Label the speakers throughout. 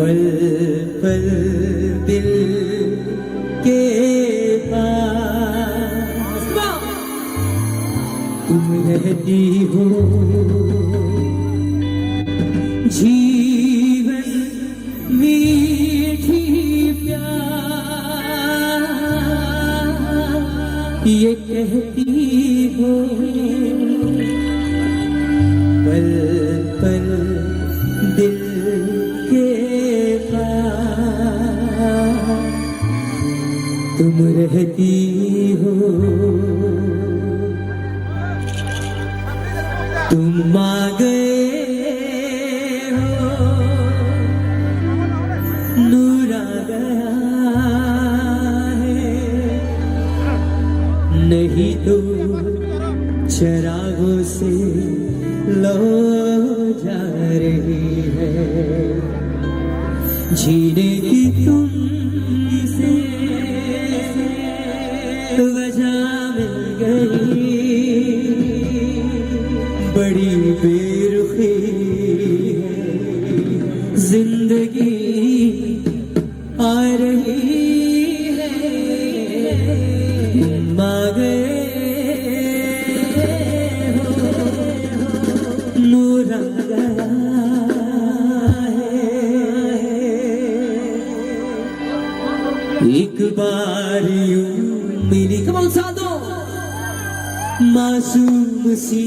Speaker 1: पल पल दिल के पास तुम रहती हो, जीवन मीठी प्यार ये कहती हो, पल पल दिल के पास तुम रहती हो। तुम आ गए हो, नूर आ गया है, नहीं तो चरागों से लो जा रही है, जीने की तुम से वजह मिल गई, बड़ी बेरुखी है जिंदगी आ रही है, आ गए हो, नूर आ गया है। एक बार यूं मिली कमल साधो मासूम सी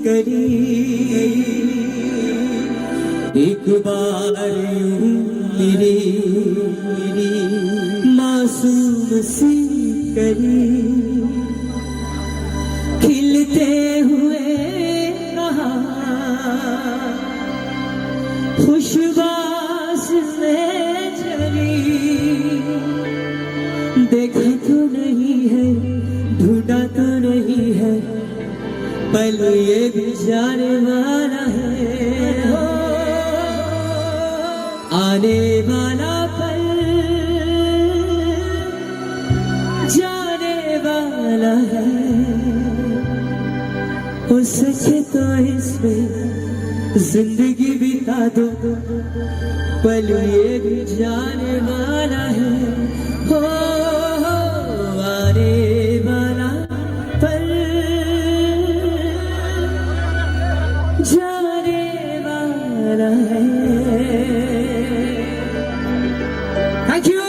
Speaker 1: करी, एक बार यूं मेरी मासूम सी करी, खिलते हुए कहा खुशबाश में चली, देखा तो नहीं है, ढूंढा तो नहीं है, पल ये भी जाने वाला है, हो आने वाला पल जाने वाला है, हो सके तो इसमें जिंदगी बिता दो, पल ये भी जाने वाला है, हो आने वाला पल जाने वाला है। Thank you.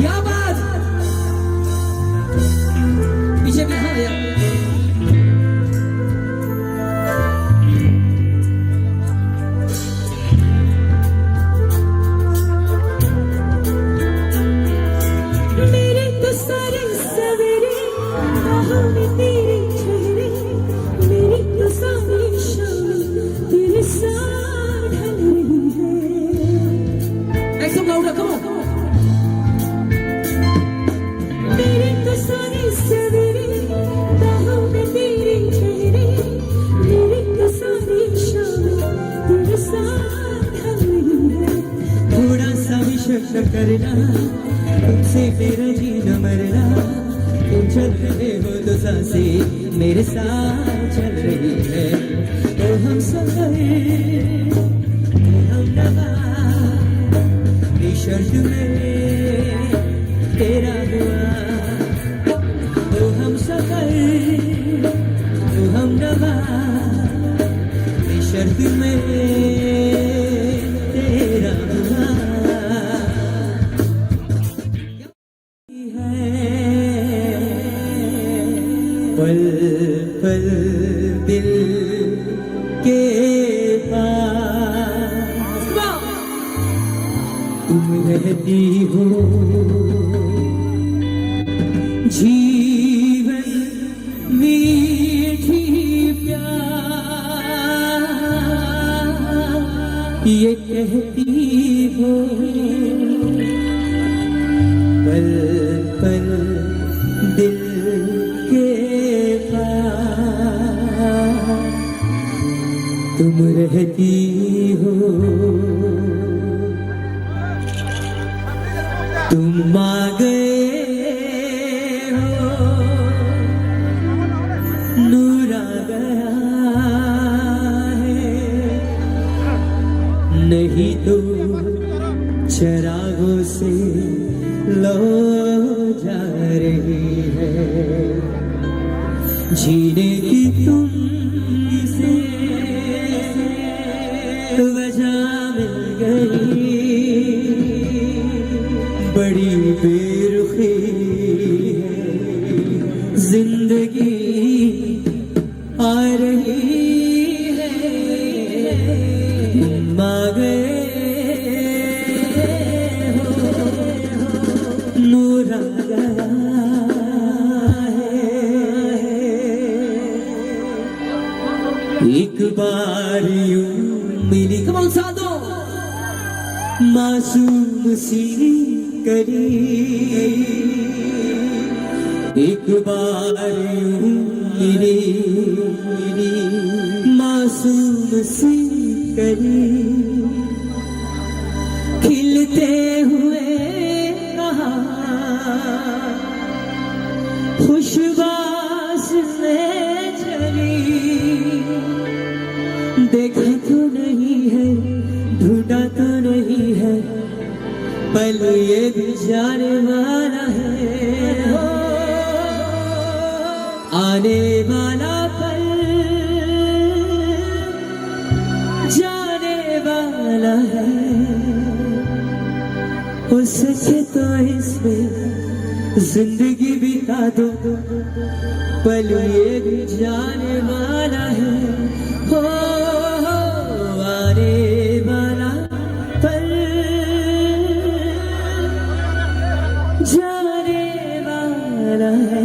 Speaker 1: क्या बात पीछे भी हाँ भैया मेरे तो सारे सवेरे बाहों में तेरे चेहरे, मेरी तो सारी शाम तेरे साथ ढल रही है। ऐसा लाउडा कम ऑन। मेरे तो सारे सवेरे बाहों में तेरे चेहरे, मेरी तो सारी शाम तेरे साथ ढल रही है। थोड़ा सा भी शक करना, तुमसे मेरा जीना मरना, तुम चल रहे हो तो सांसें मेरे साथ चल रही है। तो हम सफर हम नवा शर्त में तेरा हुआ, तो हम सफर तो हम नवा शर्त में तेरा हुआ। पल पल दिल के पास तुम रहती हो, जी रहती हो, पल पल दिल के पास तुम रहती हो। तुम आ गए हो, नूर आ गया है, नहीं तो चरागों से लो जा रही है। जीने की तुम से वजह मिल गई, बड़ी बेरुखी है जिंदगी आ रही है। तुम आ गए हो, नूर आ गया है। एक बार यूं मिली, कमाल साधो मासूम सी करीब, एक बार यूं मिली मासूम सी करीब, खिलते हुए कहा खुशबाश में चली। देखा तो नहीं है, ढूंढा तो नहीं है, पल ये भी जाने वाला है। हो आने वाला पल जाने वाला है। हो सके तो इसमें जिंदगी बिता दो, पल ये भी जाने वाला है। हो आने वाला पल जाने वाला है।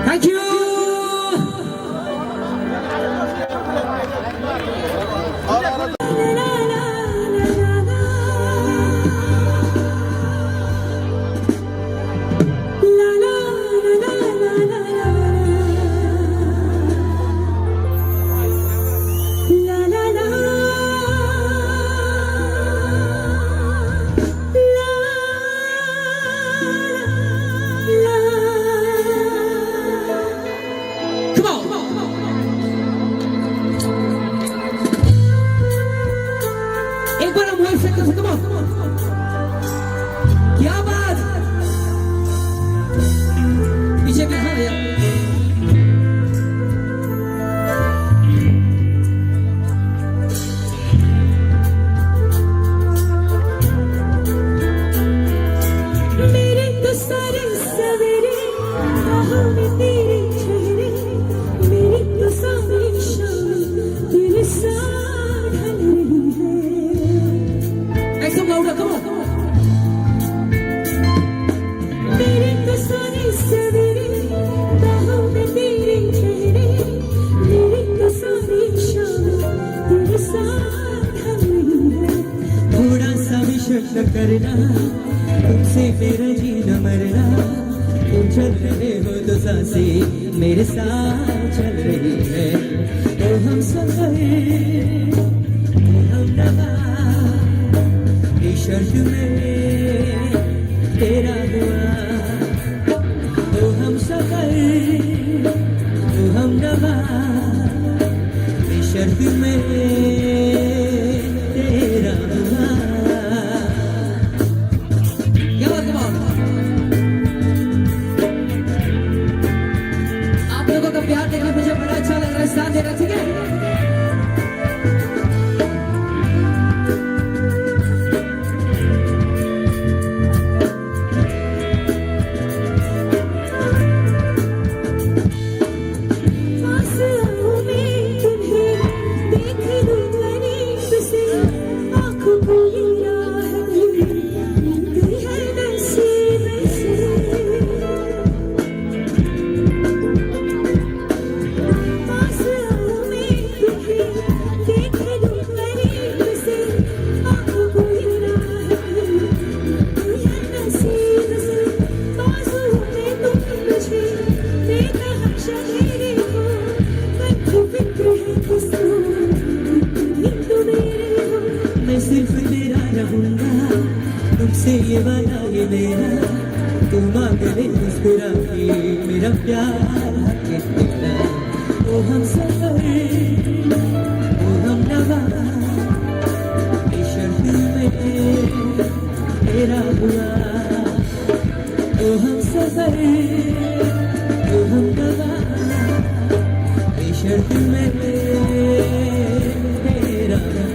Speaker 1: Thank you. क्या बात, पीछे भी खा गया। मेरे तो सारे सवेरे बाहों में तेरे चेहरे, मेरी तो सारी शाम तेरे साथ ढल रही है। ऐसा गाऊंगा, कम मेरे तो सारे सवेरे बाहों में तेरे चेहरे, मेरी तो सारी शाम तेरे साथ ढल रही है। थोड़ा सा भी शक करना, तुमसे मेरा जीना मरना, तुम चल रहे हो तो सांसें मेरे साथ चल रही है। तो हम सफर हम नवा शर्त में तेरा हुआ, तो हम सफर तो हम नवा शर्त में तेरा हुआ। क्या बात, आप लोगों का प्यार देखने मुझे
Speaker 2: मेरा तू मांगे मुस्कुरा के मेरा प्यार है तेरा ओ हम सफर ओ हम नवा बेशर्त में तेरा हुआ ओ हम सफर ओ हम नवा बेशर्त में तेरा हुआ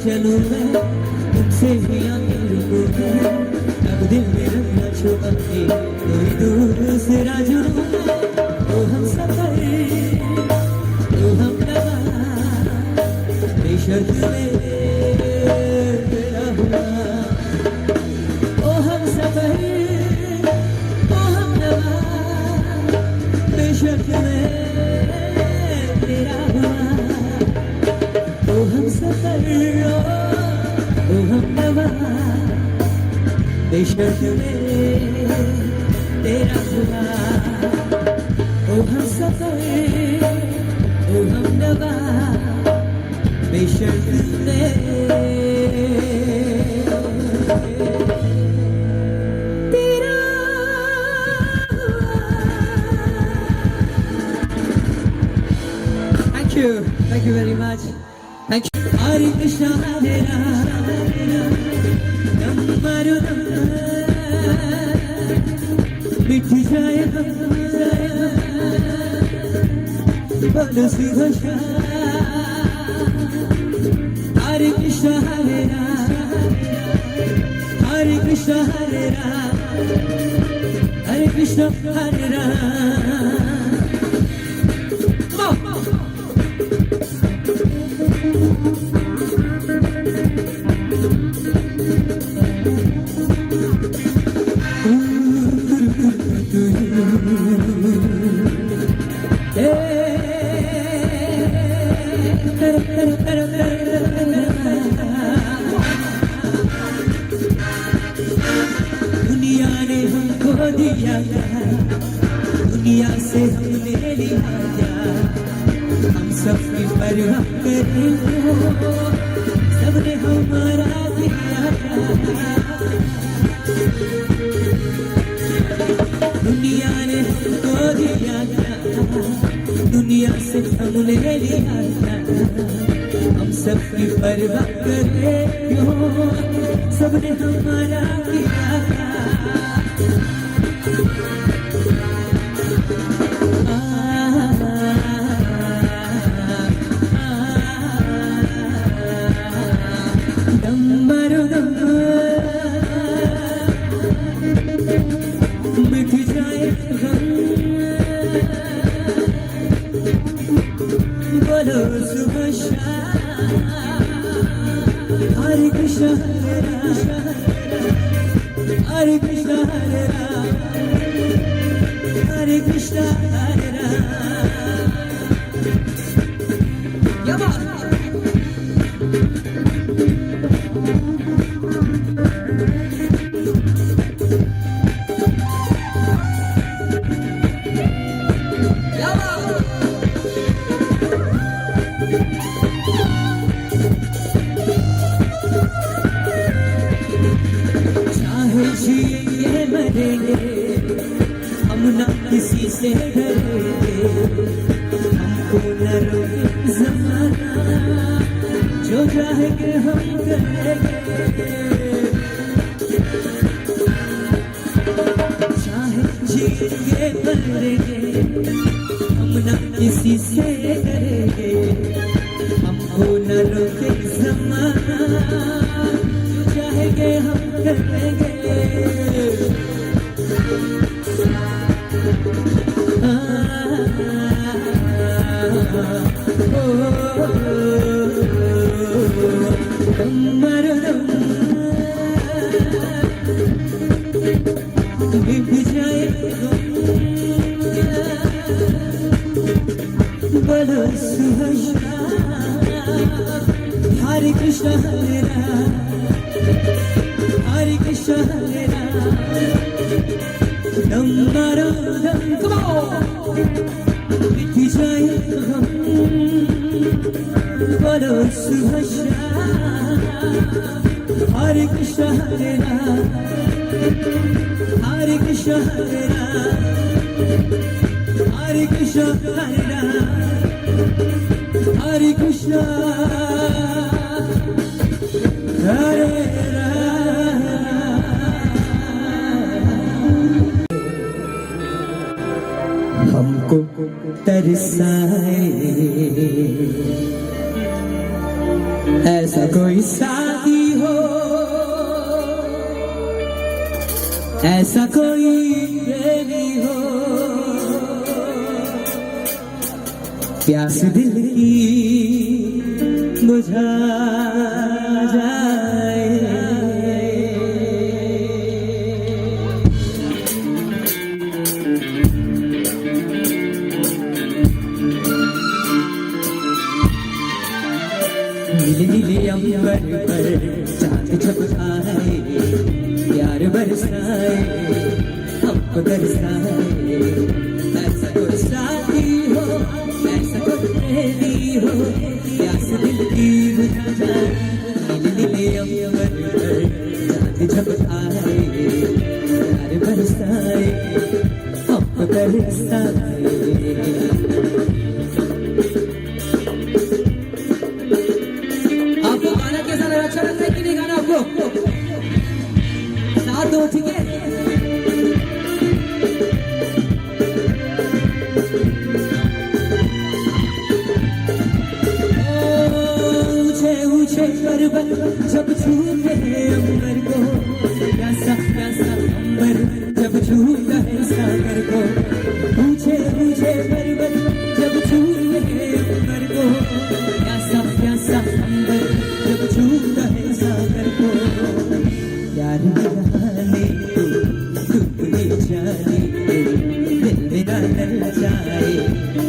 Speaker 2: चलूं मैं तुमसे भी आगे रुकूं मैं अब दिल में रखना छुपा के कोई दूसरा जुड़ूं मैं ओ हम सफर ओ हम नवा बेशर्त में तेरा हुआ ओ हम सफर ओ हम नवा बेशर्त में तेरा हुआ ओ हम सफर ओ हम नवा बेशर्त में तेरा हुआ ओ हम सफर ओ हम नवा बेशर्त में तेरा हुआ। Thank you very much. Thank you. Hare Krishna, Hare Rama, Rama Rama, मिट जाए बोलो सीधा Hare Krishna, Hare Rama, Hare Krishna, Hare Rama, Hare Krishna, Hare Rama. दुनिया ने हमको दिया दुनिया से हमने लिया हम सबकी परवाह करें सबने हमारा दिया दुनिया ने हमको दिया दुनिया से हमने लिया हम सबकी परवाह करें सबने हमारा किया मिट जाए बोलो सुबह Hare Krishna, Hare Krishna, Hare Rama, Hare Krishna, Hare Rama. Yama. चाहे जिएंगे मरेंगे हम ना किसी से डरेंगे, हमको न रोके ज़माना, जो चाहेंगे हम करेंगे। चाहे जिएंगे मरेंगे हम ना किसी से डरेंगे, हमको न रोके ज़माना, जो चाहेंगे हम करेंगे। बोलो सुभाषा हरे कृष्ण हरे राम, हरे कृष्ण हरे राम, दम मारो दम मिट जाए हम। बोलो सुभाषा हरे कृष्ण हरे राम, हरे कृष्ण हरे राम, हरे कृष्ण हरे राम, हरे कृष्ण हरे राम। हमको तरसाए ऐसा कोई साथी हो, ऐसा कोई प्रेमी हो, प्यास दिल की बुझा जाए। नीले नीले अंबर पर चांद जब आए, प्यार बरसाए हमको दरसाए। ऐसा कोई साथी हो, ऐसा कोई प्रेमी हो, प्यास दिल की बुझा जाए। नीले नीले अंबर पर चांद जब आए, प्यार बरसाए हमको दरसाए। आपको गाना कैसा लगा? अच्छा लगता है कि नहीं गाना आपको? साथ दो, ठीक है? पर्वत जब छूते हैं अंबर को, प्यासा प्यासा अंबर जब छूता है सागर को। ऊंचे ऊंचे पर्वत जब छूते हैं अंबर को, प्यासा प्यासा अंबर जब छूता है सागर को। प्यार बहाने को डूबने जाने को, दिल मेरा ललचाए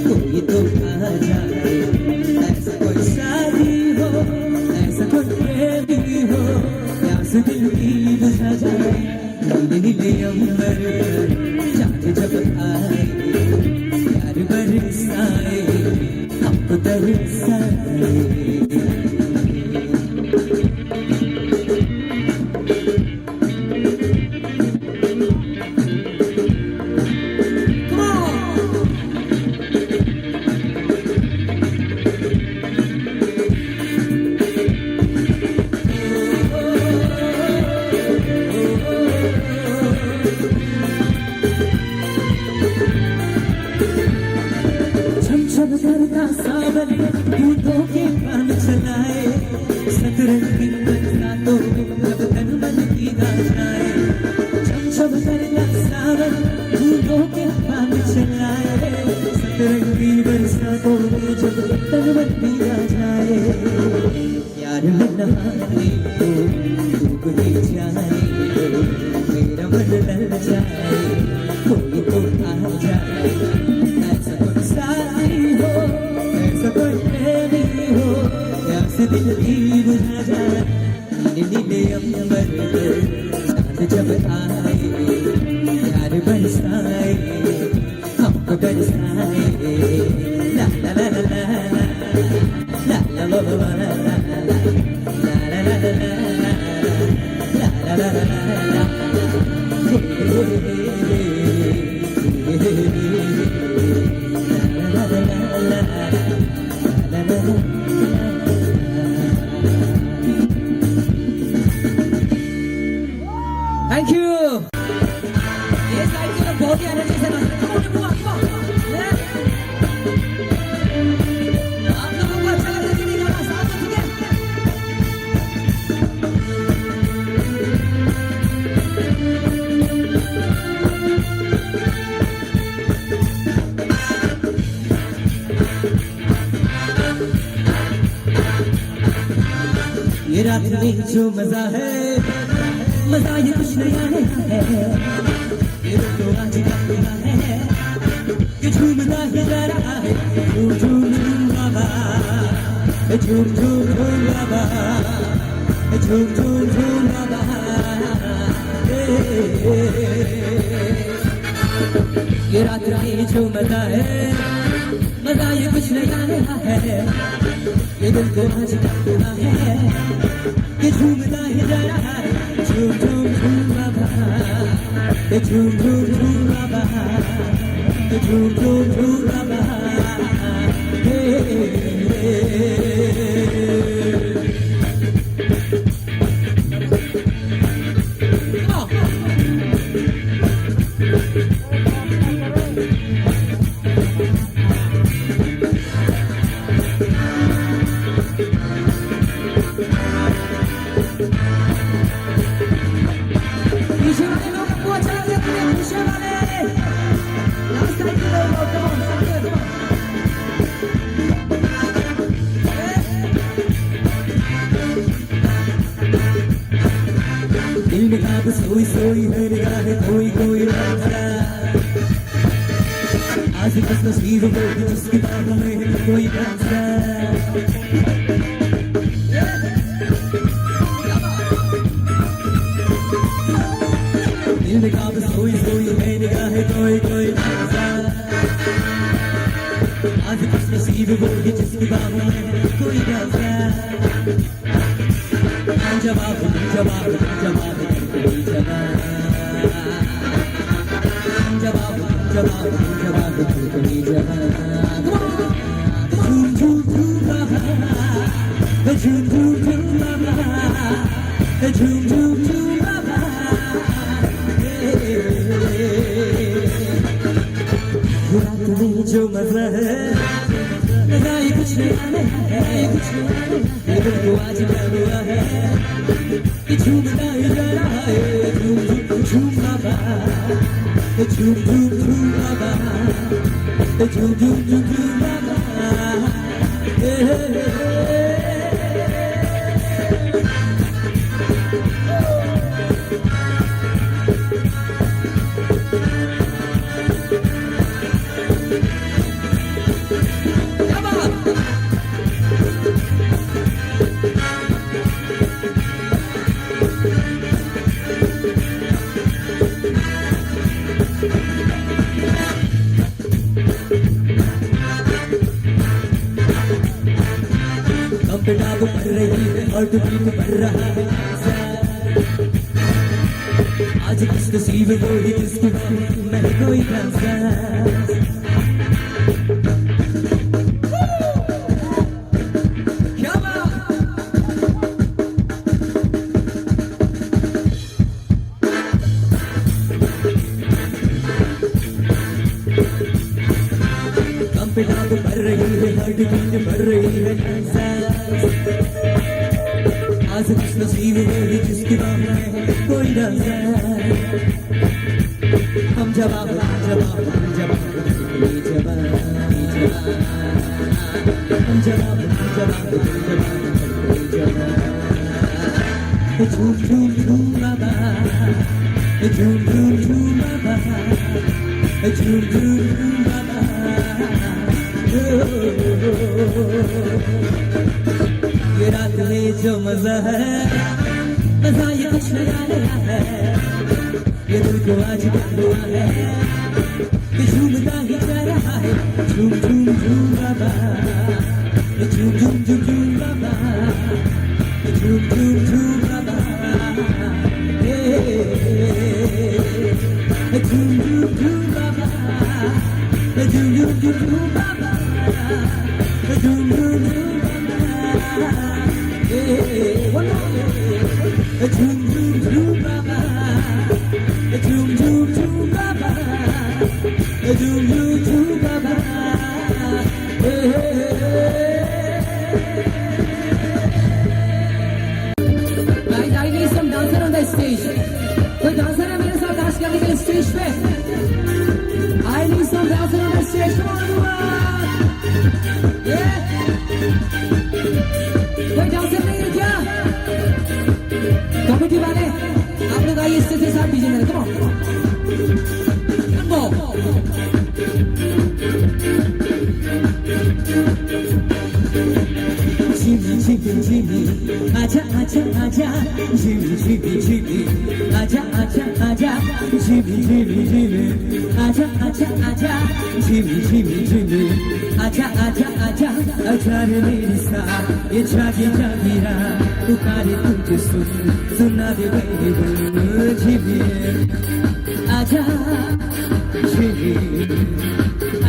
Speaker 2: कोई तो आ जाए। ऐसा कोई साथी हो, ऐसा कोई प्रेमी हो, प्यास दिल की बुझा जाए। नीले नीले अंबर पर चांद जब आए, प्यार बरसाए हमको तरसाए। छमछम करता सावन दूधों के पान चलाए, सतरंगी बरसातों में जब तन मन भीगा जाए। छमछम करता सावन दूधों के पान चलाए, सतरंगी बरसातों में जब तन मन भीगा जाए। प्यार में नहाने को डूबने जाए, मेरा मन ललचाए कोई तो आ जाए। ऐसा कोई साथी हो, ऐसा कोई प्रेमी हो, प्यास दिल की बुझा जाए। नीले नीले अंबर पर चांद जब आए, प्यार बरसाए हम को तरसाए ला ला ला ला ला ला ला ला ला ला ला ला ला Thank you. ये साइड के लोग बहुत ही एनर्जी से नाच रहे हैं। आप लोगों को अच्छा लग रहा है कि नहीं गाना? साथ में ठीक है? ये रात में जो मजा है मजा ये कुछ नया है ये तो आज का हुआ है ये झूमता ही जा रहा है झूम झूम झूम बाबा झूम झूम झूम बाबा झूम झूम झूम बाबा ये रात में जो मजा है मजा ये कुछ नया है ये दिल को आज का हुआ है ये झूमता ही जा रहा है झूम झूम झूम बाबा झूम झूम झूम बाबा झूम झूम झूम बाबा पीछे वाले लोग को अच्छा लग रहा है पीछे वाले लास्ट टाइम के लोग कम ऑन सामने कम ऑन दिल में खाब सोई सोई है निगाह कोई कोई राजा आज बस नसीब को जिसकी बाहों में है कोई राजा दिल में काब सोई सोई है निगाह कोई कोई आज कुछ नसीब वो ही जिसकी बाहों में है कोई राजा जवाब जवाब जवाब जवाब जवाब जवाब जवाब झूम झूम झूम बाबा झूम झूम झूम बाबा झूम झूम झूम बाबा रात में जो मजा है मजा ये कुछ नया है कुछ नया दिल को आज क्या हुआ है कि झूमता ही जा रहा है झूम झूम झूम बाबा झूम झूम झूम बाबा झूम झूम झूम बाबा कंपना को बढ़ रही है और बीट बढ़ रहा है आज किस नसीब वो ही जिसकी मैं कोई राजा कंपना को बढ़ रही है हर बीट बढ़ रही है आज किस नसीब वो ही जिसकी बाहों में है कोई राजा हम जवाब जवाब जवाब हम जवाब जवाब जवाब झूम झूम झूम बाबा झूम झूम झूम बाबा झूम झूम झूम बाबा ये रात में जो मजा है मजा ये कुछ नया है ये दिल को आज क्या हुआ है कि झूमता ही जा
Speaker 3: Guys, I need some dancer on the stage. कोई dancer है मेरे साथ डांस करने के लिए स्टेज पे? I need some dancer on the stage. Come on, everyone. Yeah. कोई dancer नहीं है क्या? कमेटी वाले, आप लोग आइए स्टेज के साथ डीजे मेरे. Come on. Come on.
Speaker 2: Jimmy, Jimmy, Jimmy, aja, aja, aja. Jimmy, Jimmy, Jimmy, aja, aja, aja. Jimmy, Jimmy, Jimmy, aja, aja, aja. Jimmy, Jimmy, Jimmy, aja, aja, aja. Aja रे मेरी सा, ये जागी जागी रात, पुकारे तुझे सुना दे मेरे दिल. Jimmy, aja, Jimmy,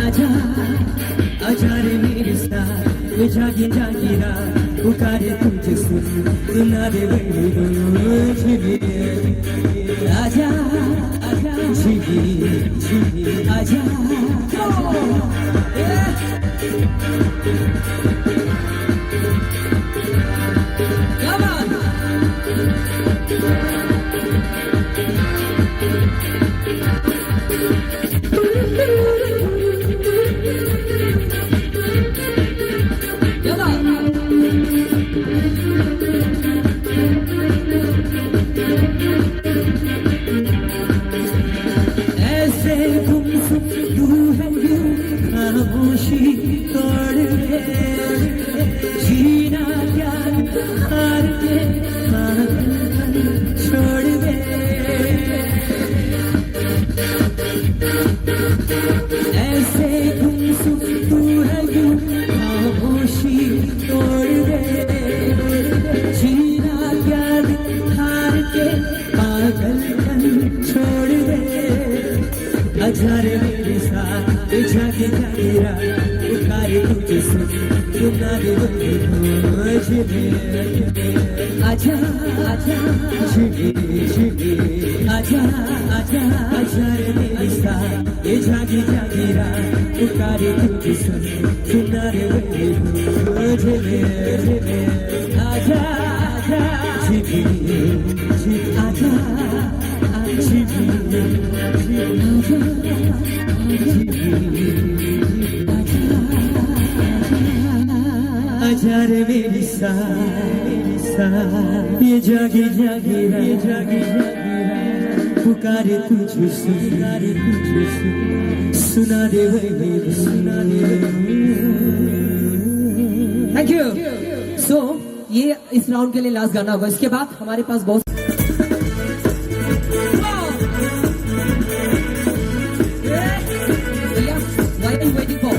Speaker 2: aja, aja रे मेरी सा. ये जागी जागी रात पुकारे तुझे सुना दे मेरी दिल. आजा आजा जीवी जीवी आजा.
Speaker 3: Come on.
Speaker 2: ऐसे गुमसुम तू है यूं खामोशी तोड़ के जीना क्या हार के पागल छोड़ दे. ऐसे गुमसुम तू है यूं खामोशी तोड़ दे. जीना क्या हार के पागल छोड़ दे. आजा रे मेरे साथ ये जागे जागे रात पुकारे तुझे सुना दे मुझे. आजा आजा जीवी जीवी आजा आजा. आजा रे मेरे साथ ये जागे जागे रात पुकारे तुझे सुना दे मुझे. आजा आजा जीवी जीवी आजा जीवी आजा रे मेरी सा ये जागी जागी ये जागी जागी पुकारे तुझे सुना दे सुना दे.
Speaker 3: Thank you. So ये इस राउंड के लिए लास्ट गाना होगा. इसके बाद हमारे पास बहुत Why are you waiting for?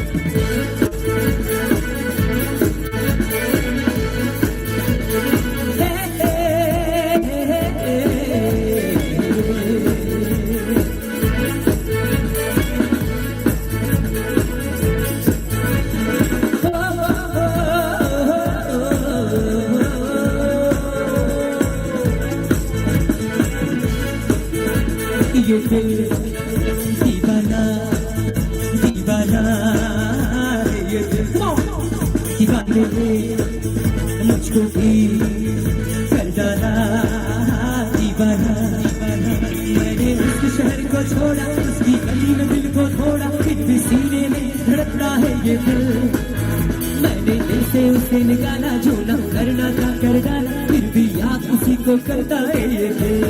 Speaker 2: ये दिल दीवाना दीवाना ये दिल दीवाने ने मुझको भी कर डाला दीवाना. मैंने उस शहर को छोड़ा उसकी गली में दिल को छोड़ा फिर भी सीने में धड़कता है ये दिल. मैंने दिल से उसे निकाला जो न करना था कर डाला फिर भी याद उसी को करता है ये दिल.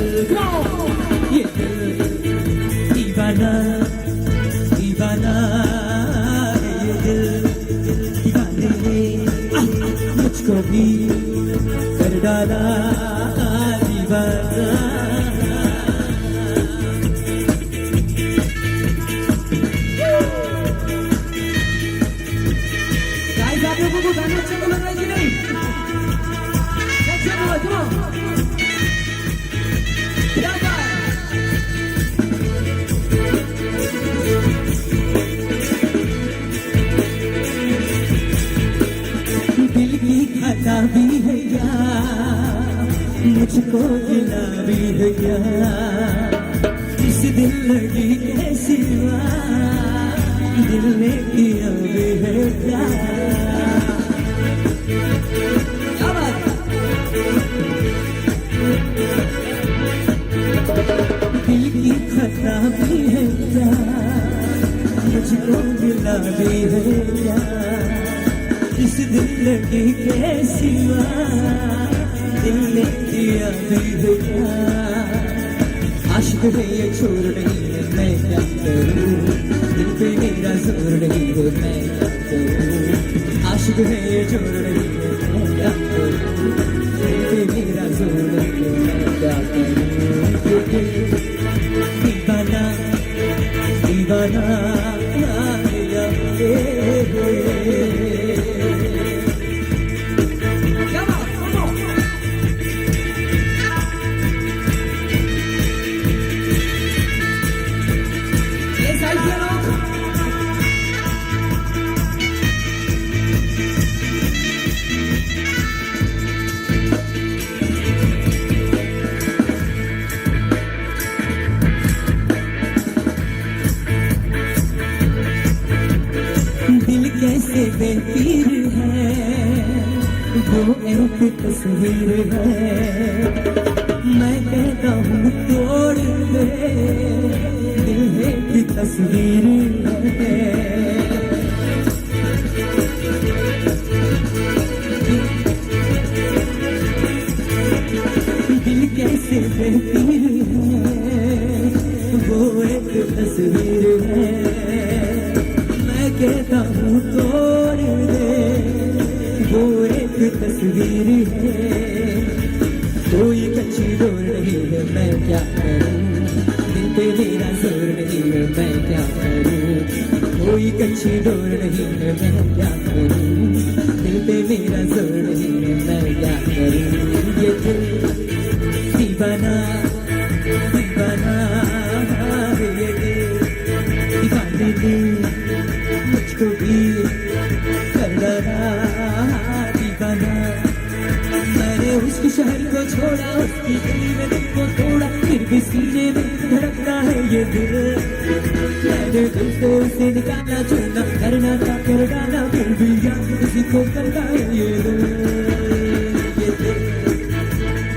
Speaker 2: ये दिल दीवाना दीवाना ये दिल दीवाने ने मुझको भी कर डाला दीवाना.
Speaker 3: Guys, आप लोगों को गाना अच्छा तो लग रहा है कि नहीं? अच्छा बोलो, come on. क्या बात?
Speaker 2: मुझको गिला भी है क्या, इस दिल लगी कैसी दिल ने किया भी है क्या। क्या बात, दिल की खता भी है क्या, मुझको गिला भी है क्या, इस दिल की कैसी दिल ने किया भी है क्या। आशिक है ये छोड़ नहीं है मैं क्या करूं, दिल पे मेरा जोर नहीं है मैं क्या करूं। आशिक है ये छोड़ नहीं है मैं क्या करूं, दिल पे मेरा जोर नहीं है मैं क्या करूं। दीवाना दीवाना कैसे बेपीर है वो एक तस्वीर है, मैं कहता हूँ तोड़ दे दिल है की तस्वीर है। दिल कैसे बेपीर है वो एक तस्वीर है, मैं कहता हूँ तोड़ दे वो एक तस्वीर है। कोई कच्ची डोर नहीं है मैं क्या करूँ, दिल पे मेरा जोर नहीं है मैं क्या करूँ। कोई कच्ची डोर नहीं है मैं क्या करूँ, दिल पे मेरा जोर नहीं है मैं क्या करूँ। ये दिल दीवाना दीवाना ये दिल दीवाने ने मुझको भी कर डाला दीवाना। मैंने उसके शहर को छोड़ा, उसकी गली में दिल को तोड़ा, फिर भी सीने में धड़कता है ये दिल। मैंने दिल से उसे निकाला, चुना करना था कर डाला, फिर भी याद उसी को करता है ये दिल।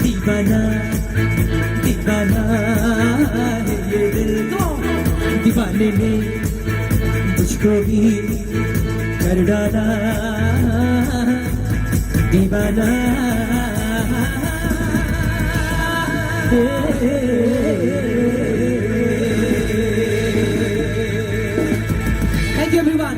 Speaker 2: दीवाना दीवाना है ये दिल, दीवाने ने मुझको भी कर डाला दीवाना। Thank you everyone.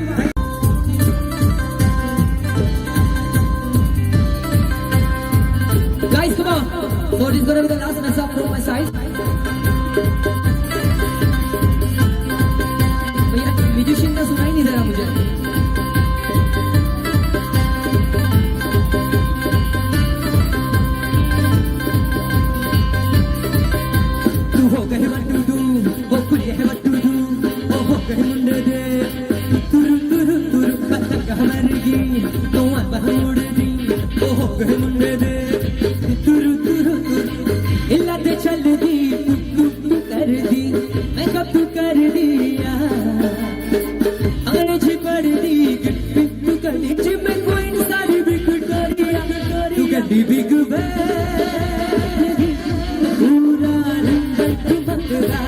Speaker 2: Guys, come on. So this is going to be the last mess up from my side. Musician का सुनाई नहीं दे रहा मुझे। तू हो गए बटू वो खुले है बटू वो हो गए मुंडे दे तुरु तुरु तुरु पतंग मरगी तो अब उड़ दी वो हो गए मुंडे दे तुरु तुरु तुरु इल्ला ते चल दी तू कर दी मैं कब तू कर दिया अंग्रेजी पढ़ दी तू कर दी जिम में कोई सारी बिग करिया तू कर दी बिग पूरा लंदन बकरा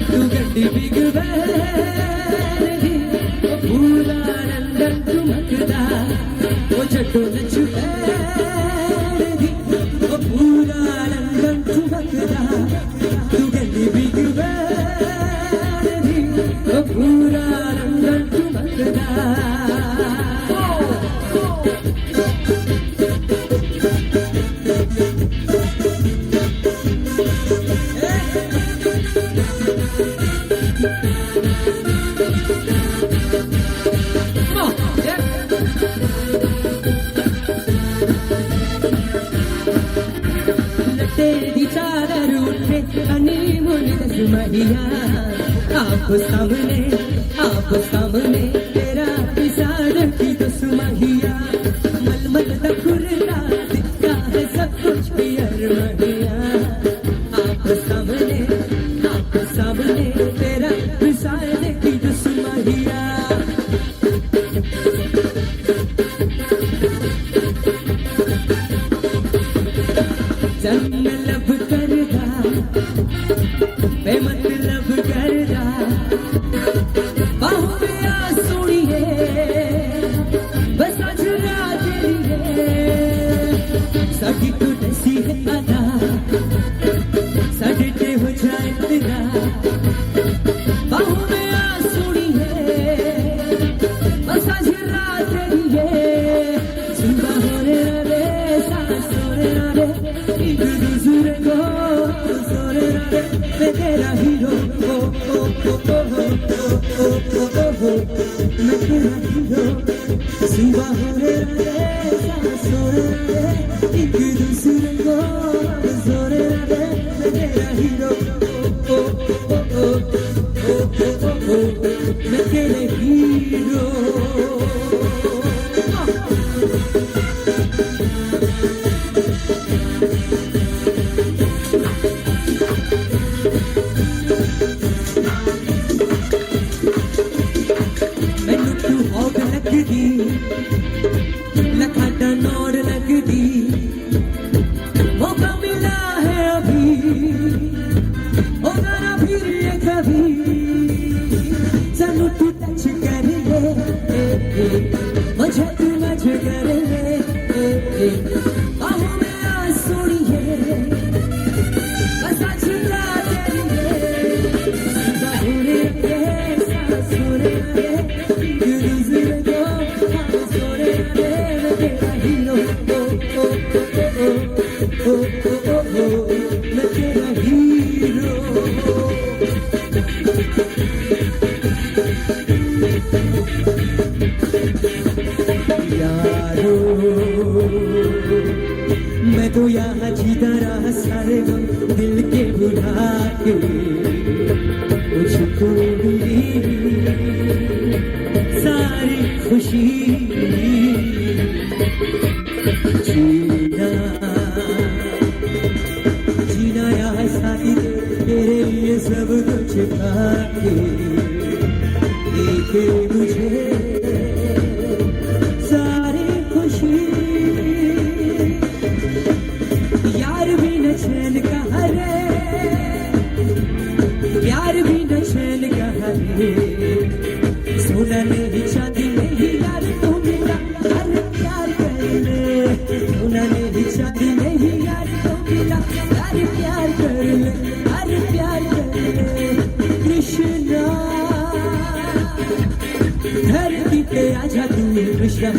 Speaker 2: तू कर दी बिग पूरा लंदन बकरा वो चटो नचू पूरा लंदन बकरा तू कर दी बिग पूरा लंदन बकरा। तेरी चादर उठे हनीमून महिया आप सामने तेरा पिसार की तो सुमहिया मन खुरला दिखता है सब कुछ पियर महिया आप सामने तेरा मिसाल की दुश्मनिया जन्म लब करदा मतलब करदा बाहों में आ सुनिए बस आज रात साड़ी तो डसी है आधा साड़ी ते हो जाए तेरा बाहों में आ सुनिए बस आज रात सुबह होने रे सांस होने रे एक दूसरे को सोने रे मैं तेरा हीरो मैं तेरा हीरो सुबह होने रे सांस होने रे एक दूसरे को सोने रे मैं तेरा हीरो मैं तेरा हीरो लखाटा नौर लगदी मौका मिला है अभी होगा ना फिर ये कभी चलो तू टच कर ले मुझे तू मजे कर ले बाहों में आ सुनिए बस आज रात सुबह सांस होने मैं तेरा हीरो यारो मैं तो यहाँ जीता रहा सारे गम दिल के भुला के मुझको मिली सारी खुशी जीना यहाँ साथी तेरे लिए सब कुछ पाके देखे मुझे सारी खुशी यार भी न चैन का हरे प्यार भी न चैन का हरे सोना नहीं चांदी नहीं यार तू मेरा हर प्यार कर ले सोना नहीं चांदी नहीं यार तू मेरा हर प्यार कर ले हर प्यार कर ले कृष्णा धरती पे आजा तू कृष्णा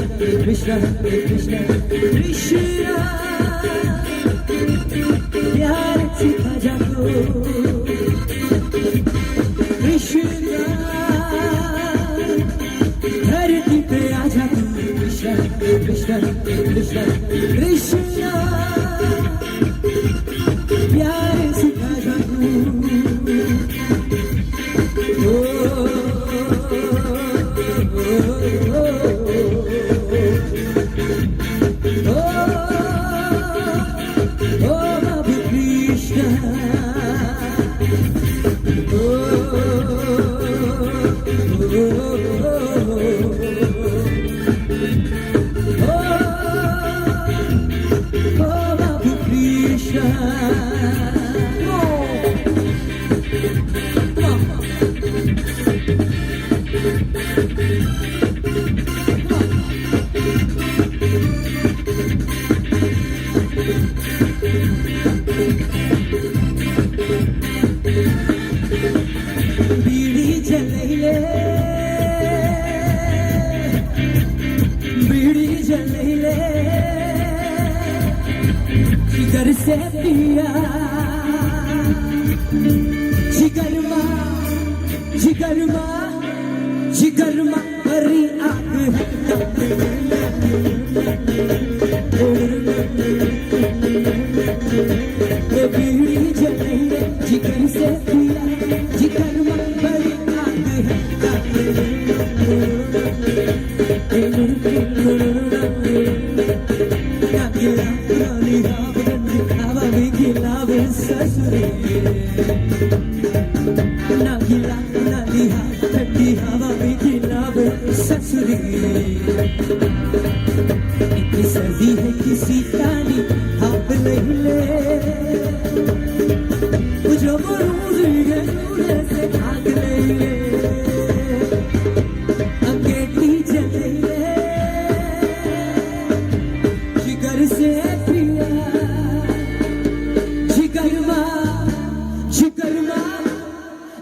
Speaker 2: कृष्णा कृष्णा कृष्णा प्यार सिखा जा तू कृष्णा धरती पे आजा तू कृष्णा कृष्णा कृष्णा कृष्णा प्यार सिखा जा तू बाबू कृष्णा बाबू कृष्णा बीड़ी जलैले बीड़ी जलैले जिगर से पिया जिगरमा जिगरमा जिगरमा भरी आग है बीड़ी जलैले जिगर से पिया जिगरमा भरी आग है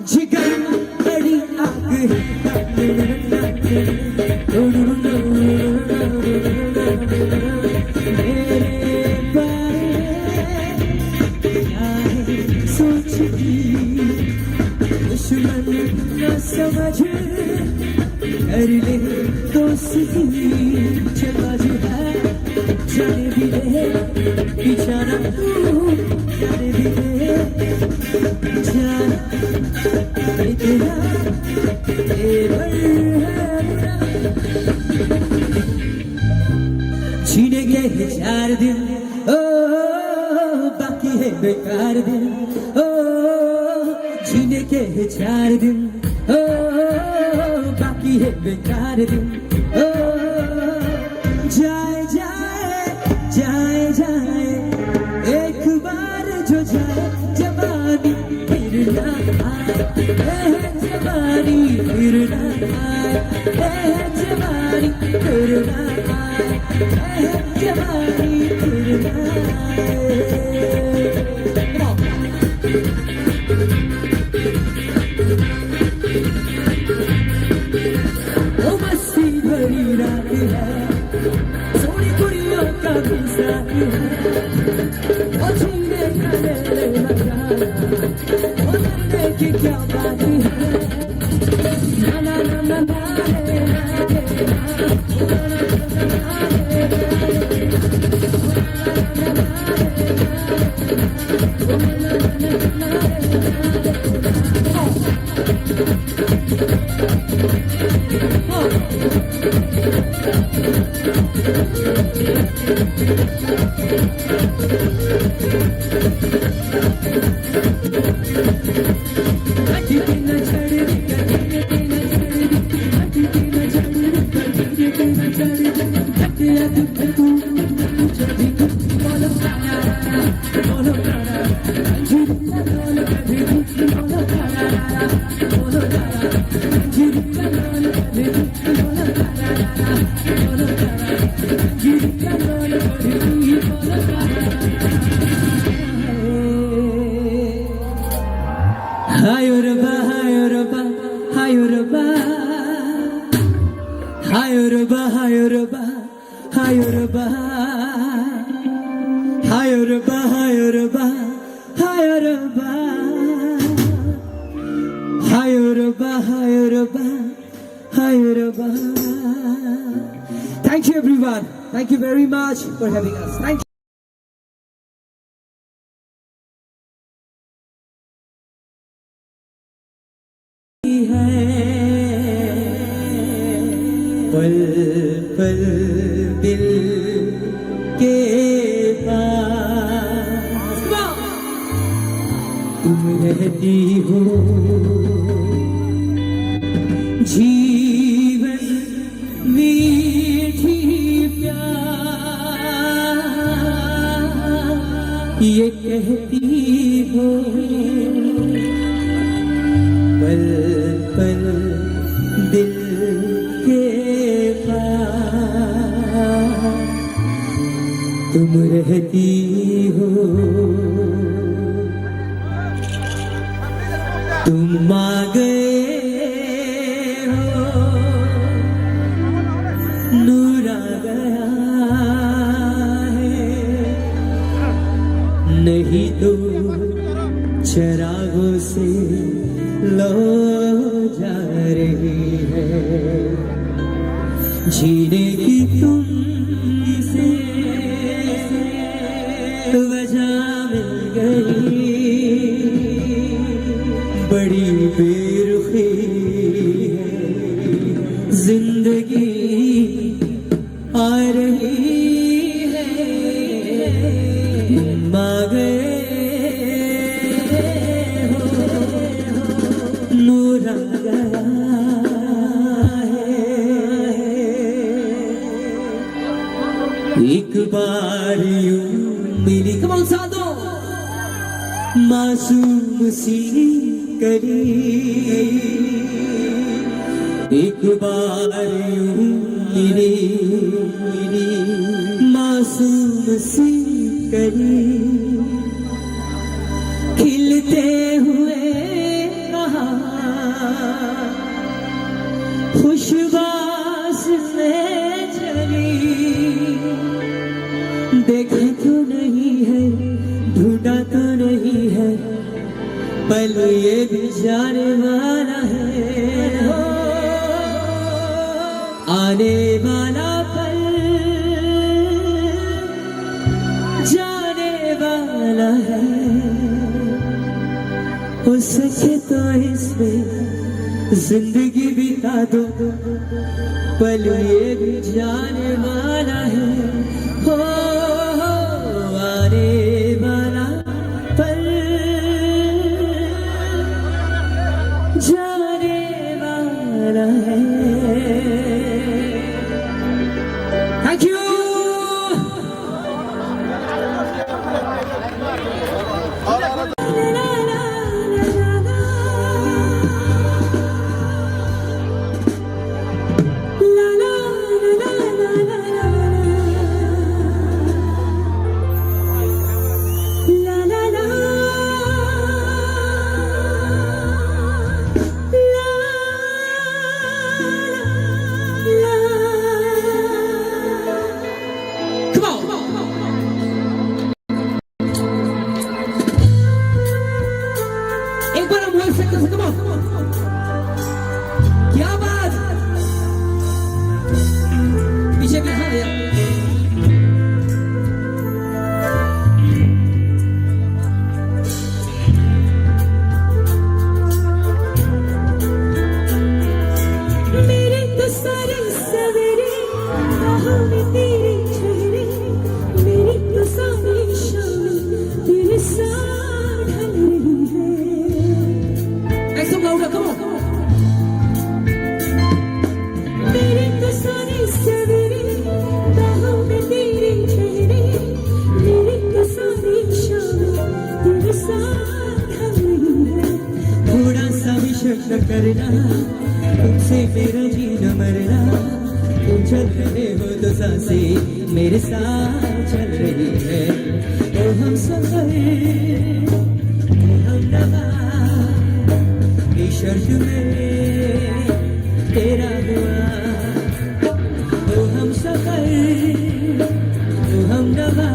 Speaker 2: जिगर बड़ी आग मेरे बारे क्या है सोचती दुश्मन न समझ कर ले दोस्ती चल है जाने भी दे बेचारा तू जाने भी दे जाना इतना तेवर है जीने के हैं 4 दिन ओ बाकी है बेकार दिन ओ जीने के हैं 4 दिन ओ बाकी है बेकार दिन ओ जाए जाए जाए जाए एक बार जो जाए जवानी फिर ना आए जवानी फिर ना आए जवानी फिर ना आए जवानी फिर ना ओ मस्ती भरी रात है सोनी कुड़ियों का भी साथ है ओ जीने का ले मजा ओ मरने की क्या बात है ना ना ना ना ना Hi Urba, hi Urba, hi Urba, hi Urba, hi Urba, hi Urba, hi Urba, hi Urba, hi Urba, hi Urba, hi Urba, hi Urba. Thank you everyone. Thank you very much for having us. Thank you. पल पल दिल के पास तुम रहती हो जीवन मीठी प्यार ये कहती हो पल पल दिल के पास तुम रहती हो तुम आ गए हो नूर आ गया है नहीं तो चरागों से लो जा रही है जीने की तुमसे वजह मिल गई बड़ी बेरुखी है जिंदगी आ रही है आ गए नूर आ गया है एक बार यूं मिली कमल साधो मासूम सी करी एक बार यूं मिली मासूम सी करी खिलते हुए कहा खुशबास में चली देखा तो नहीं है ढूंढा तो नहीं है पल ये भी जाने वाला है हो आने वाला पल जाने वाला है हो सके तो इसमें जिंदगी बिता दो पल ये भी जाने वाला है हो आने वाला पल जाने वाला है
Speaker 3: थैंक यू एक बार हम बोल सकते हैं क्या बात पीछे भी हाँ भैया
Speaker 1: मेरे तो सारे सवेरे बाहों में तेरे चेहरे मेरी तो सारी शाम तेरे साथ ढल रही है
Speaker 3: make some louder come on
Speaker 1: मेरे तो सारे सवेरे बाहों में तेरे चेहरे मेरी तो सारी शाम तेरे साथ ढल रही है
Speaker 2: थोड़ा सा भी शक न करना तुमसे मेरा जीना मरना तुम चल रहे हो तो सांसें मेरे साथ चल रही है तो हम सफर तो हम नवा इस शर्त में तेरा हुआ तो हम सफर तो हम नवा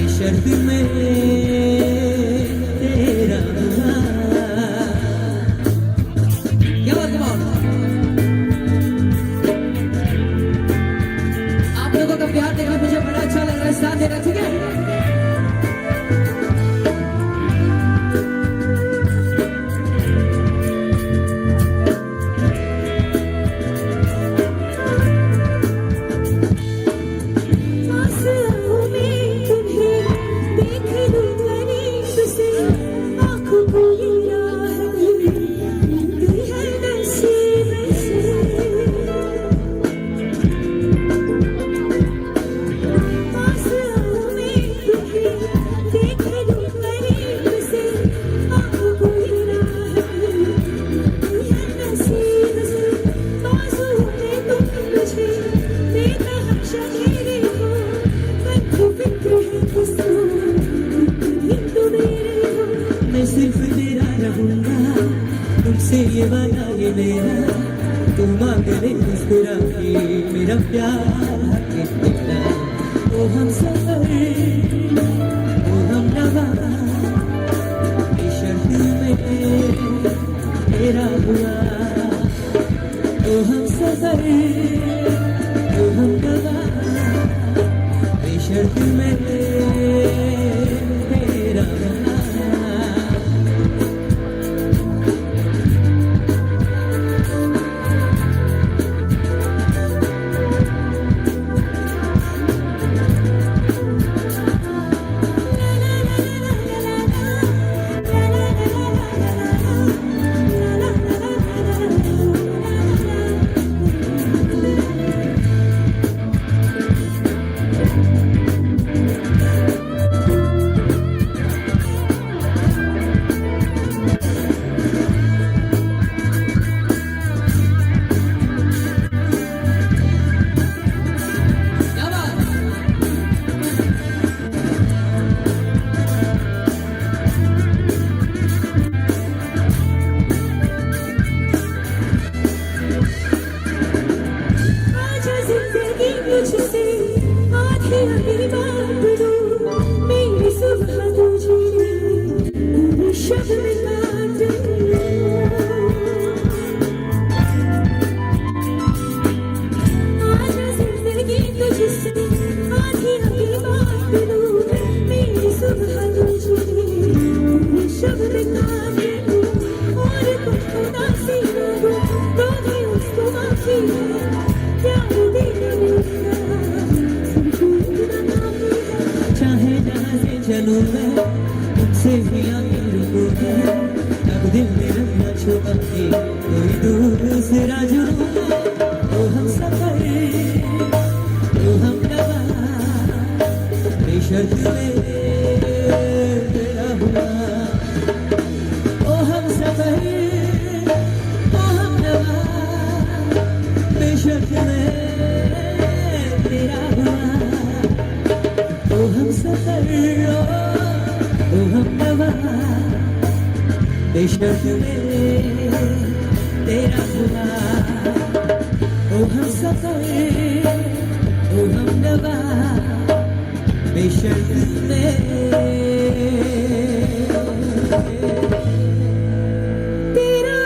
Speaker 2: इस शर्त में तेरा हुआ
Speaker 3: क्या बात come on आप लोगों का प्यार देखना मुझे बड़ा अच्छा लग रहा है साथ देना ठीक है
Speaker 1: पास आऊं मैं तुम्हें देख लूं अनेक से आँखों को ये राह गई है नसीब से पास आऊं मैं तुम्हें देख लूं अनेक से आँखों को ये राह गई है नसीब से बाजुओं में तुम मुझे बेतहाशा घेरे हो मन को फिक्र है किसको कभी तो मेरे हो
Speaker 2: मैं सिर्फ तेरा रहूंगा तुमसे ये वादा ये मेरा तुम मांग ले मुस्कुरा के मेरा प्यार है तेरा ओ हम सफर ओ हम नवा इस शर्त में तेरा हुआ ओ हम सफर ओ हम नवा इस शर्त में तेरा हुआ दिल में रंगा छुपा के कोई दूसरा जुनून है ओ हम सफर ओ हम नवा बेशर्त में तेरा हुआ ओ हम सफर ओ हम नवा बेशर्त में तेरा हुआ ओ हम सफर ओ हम नवा बेशर्त में तेरा हुआ ओ हम सफर ओ हम नवा बेशर्त में
Speaker 1: तेरा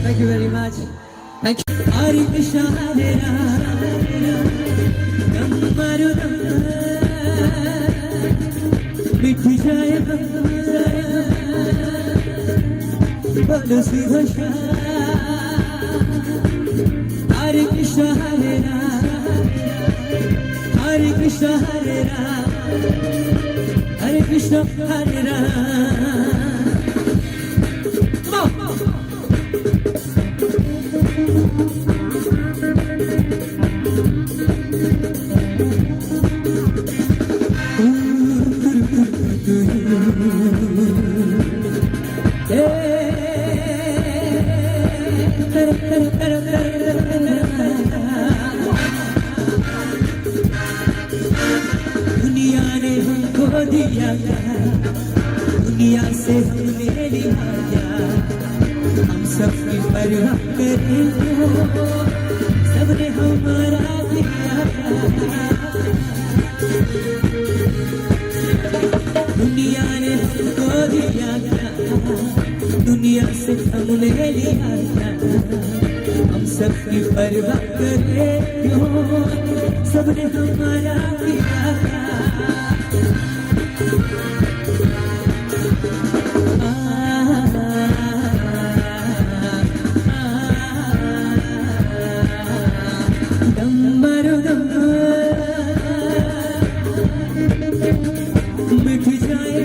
Speaker 2: Thank you very much. Thank you. Hare Krishna, Hare Rama, Ram Maru Ram, मिट जाए बोलो शिव हरे कृष्ण हरे राम हरे कृष्ण हरे राम हरे कृष्ण हरे राम दुनिया ने हमको दिया दुनिया से हमने लिया हम सबकी परवाह करें सबने हमारा दिया दुनिया ने हमको दिया दुनिया से हमने लिया हम सबकी परवाह करें क्यों सबने हमारा दिया दम मारो दम मिट जाए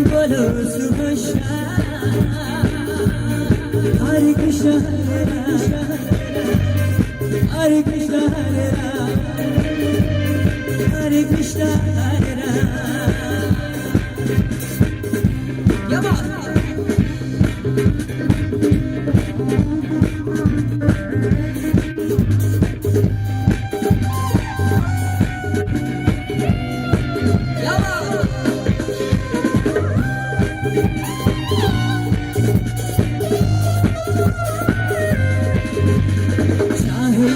Speaker 2: बोलो सुबह हरे कृष्ण हरे राम हरे कृष्ण हरे राम हरे कृष्ण हरे राम क्या बात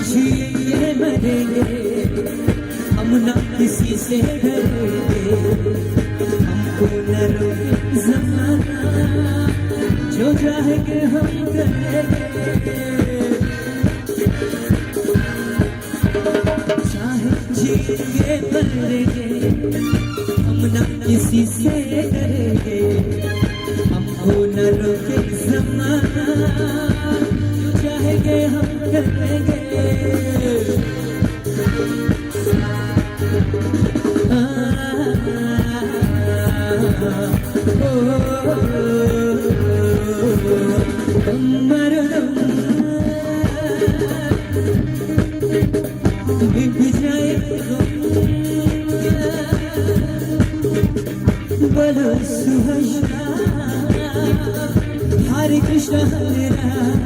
Speaker 2: जिएंगे मरेंगे हम ना किसी से डरेंगे हमको न रोके ज़माना जो चाहेंगे हम करेंगे चाहे जिएंगे मरेंगे हम ना किसी से डरेंगे हमको न रोके ज़माना जो चाहेंगे हम करेंगे बोलो सुहर्षा हरे कृष्ण हरे राम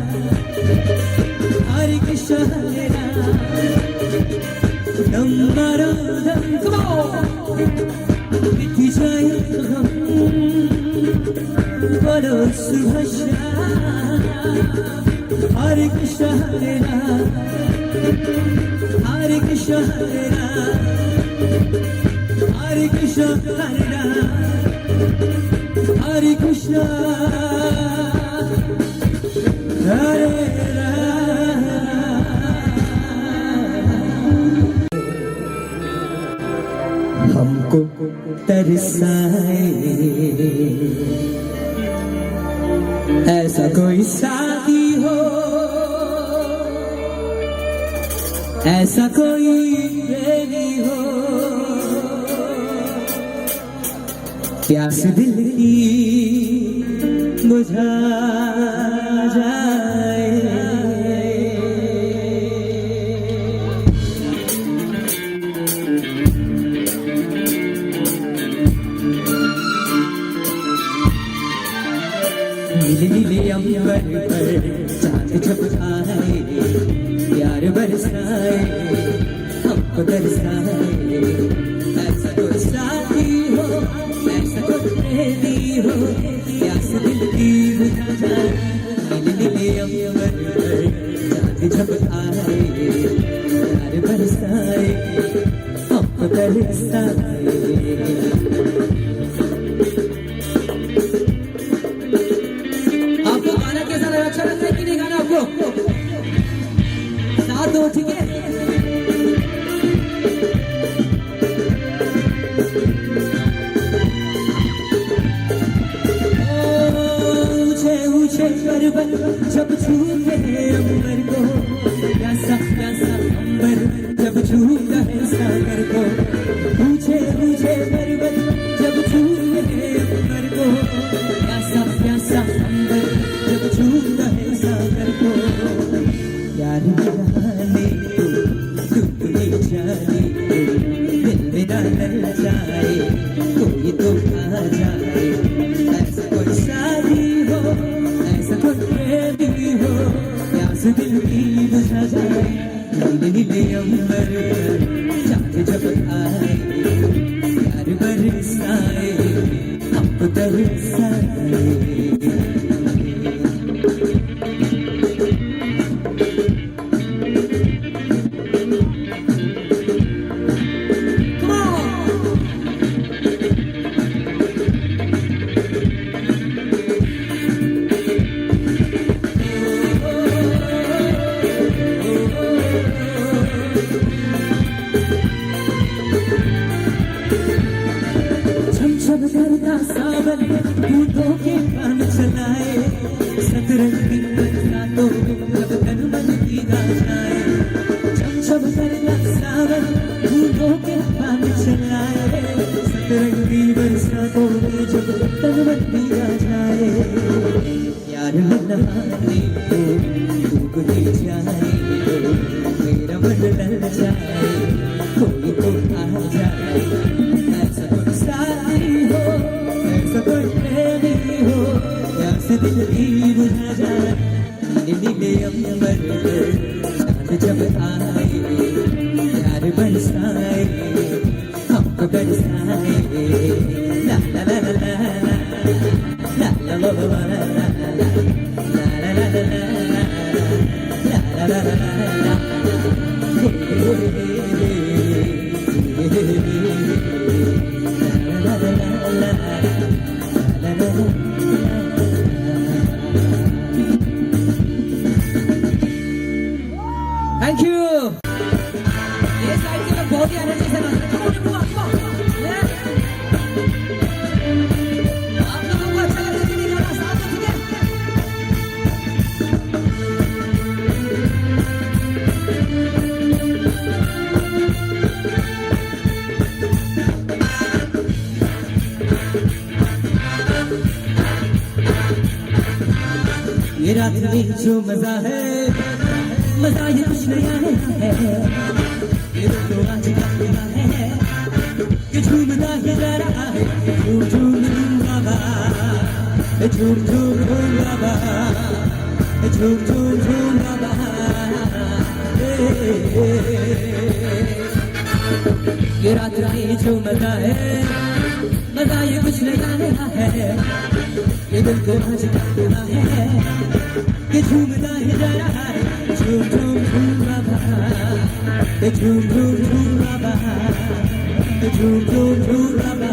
Speaker 2: हरे कृष्ण हरे राम दम मारो दम मिट जाए हम बोलो सुहर्षा हरे कृष्ण हरे राम हरे कृष्ण हरे राम हरे कृष्ण हरे राम हरे कृष्ण हरे राम हमको तरसाए ऐसा कोई साथी हो ऐसा कोई प्रेमी हो प्यास दिल की बुझा जाए। नीले नीले अंबर पर चांद जब आए प्यार बरसाए हमको दरसाए। ऐसा कोई साथी हो ऐसा कोई प्रेमी हो प्यास दिल की बुझा जाए। नीले नीले अंबर पर चांद जब आए प्यार बरसाए हमको दरसाए। अच्छा लगता है कि नहीं गाना आपको? साथ दो, ठीक है? ऊंचे ऊंचे पर्वत जब छूते हैं अंबर को प्यासा प्यासा अंबर जब छूता है सागर को। ऊंचे ऊंचे पर्वत जब छूते हैं अंबर को प्यासा प्यासा अंबर जब छूता है सागर को। प्यार मिलाने को तुम नहीं जाने को दिल मेरा ललचाए कोई तो आ जाए। ऐसा कोई शादी हो ऐसा कोई प्रेमी हो प्यास दिल की बुझा जाए। नीले नीले अंबर चांद जब आए प्यार बरसाए हमको दरसाए। छम करता सावन बूंदों के कान चलाए। सतरंगी बरसातों जब तन मन भीगा जाए। छम करता सावन बूंदों के कान चलाए। सतरंगी बरसातों में जब तन मन भीगा जाए। प्यार नहाने को डूब नहीं जाए मेरा मन ललचाए कोई तो आ जाए। ऐसा कोई साथी हो ऐसा कोई प्रेमी हो प्यास दिल की बुझा जाए। नीले नीले अंबर पर चांद जब आए प्यार बरसाए हमको बरसाए। ला ला ला ला ला ला ला ला ला ला ला ला ला। Thank you. ये साइड के लोग बहुत ही एनर्जी से नाच रहे हैं। Come on, come on, come on. Yeah. आप लोगों को अच्छा लग रहा है कि नहीं गाना? साथ में, ठीक है? ये रात में जो मजा है मजा ये कुछ नया है। ये तो आज का खुदा है कि झूमता ही जा रहा है। झूम झूम झूम बाबा झूम झूम झूम बाबा झूम झूम झूम बाबा। ये रात में जो मजा है मजा ये कुछ नया है। ये दिल को आज का खुदा है कि झूमता ही जा रहा है। झूम झूम झूम बाबा झूम झूम झूम बाबा झूम झूम झूम बाबा।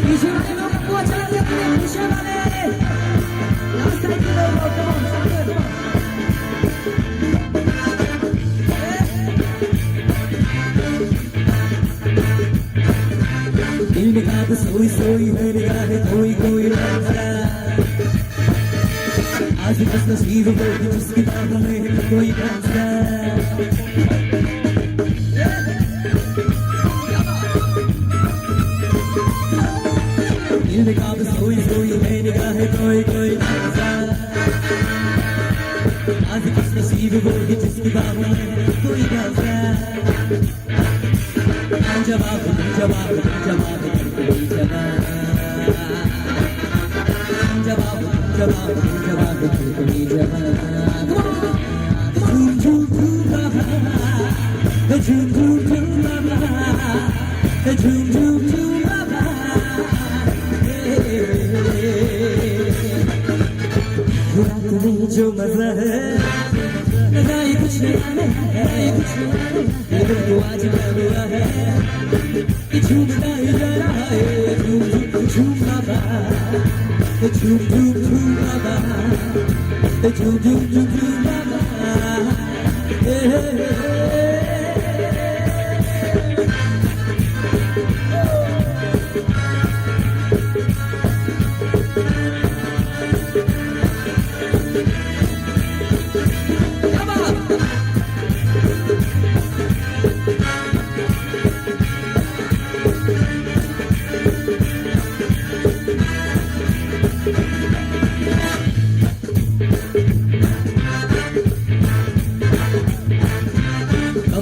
Speaker 2: पीछे वाले लोग को अच्छा
Speaker 3: Shabale. Last time you know, come on, come on.
Speaker 2: दिल में खाते सोई सोई है निगाहें कोई कोई लड़का आज बस नसीब होगी जिसकी बाहों में है कोई रास्ता दिल में खाते सोई सोई है निगाहें कोई कोई लड़का आज बस नसीब होगी जिसकी बाहों में है कोई रास्ता जवाब जवाब जवाब जवाब जवाब जवाब झूम झूम झूम बाबा झूम झूम झूम बाबा झूम झूम झूम बाबा रात में जो मजा है मजा ये कुछ नहीं है कुछ नहीं दिल को आज हुआ है झूमना ही जा रहा है झूम झूम झूम बाबा झूम झूम झूम बाबा झूम झूम झूम झूम बाबा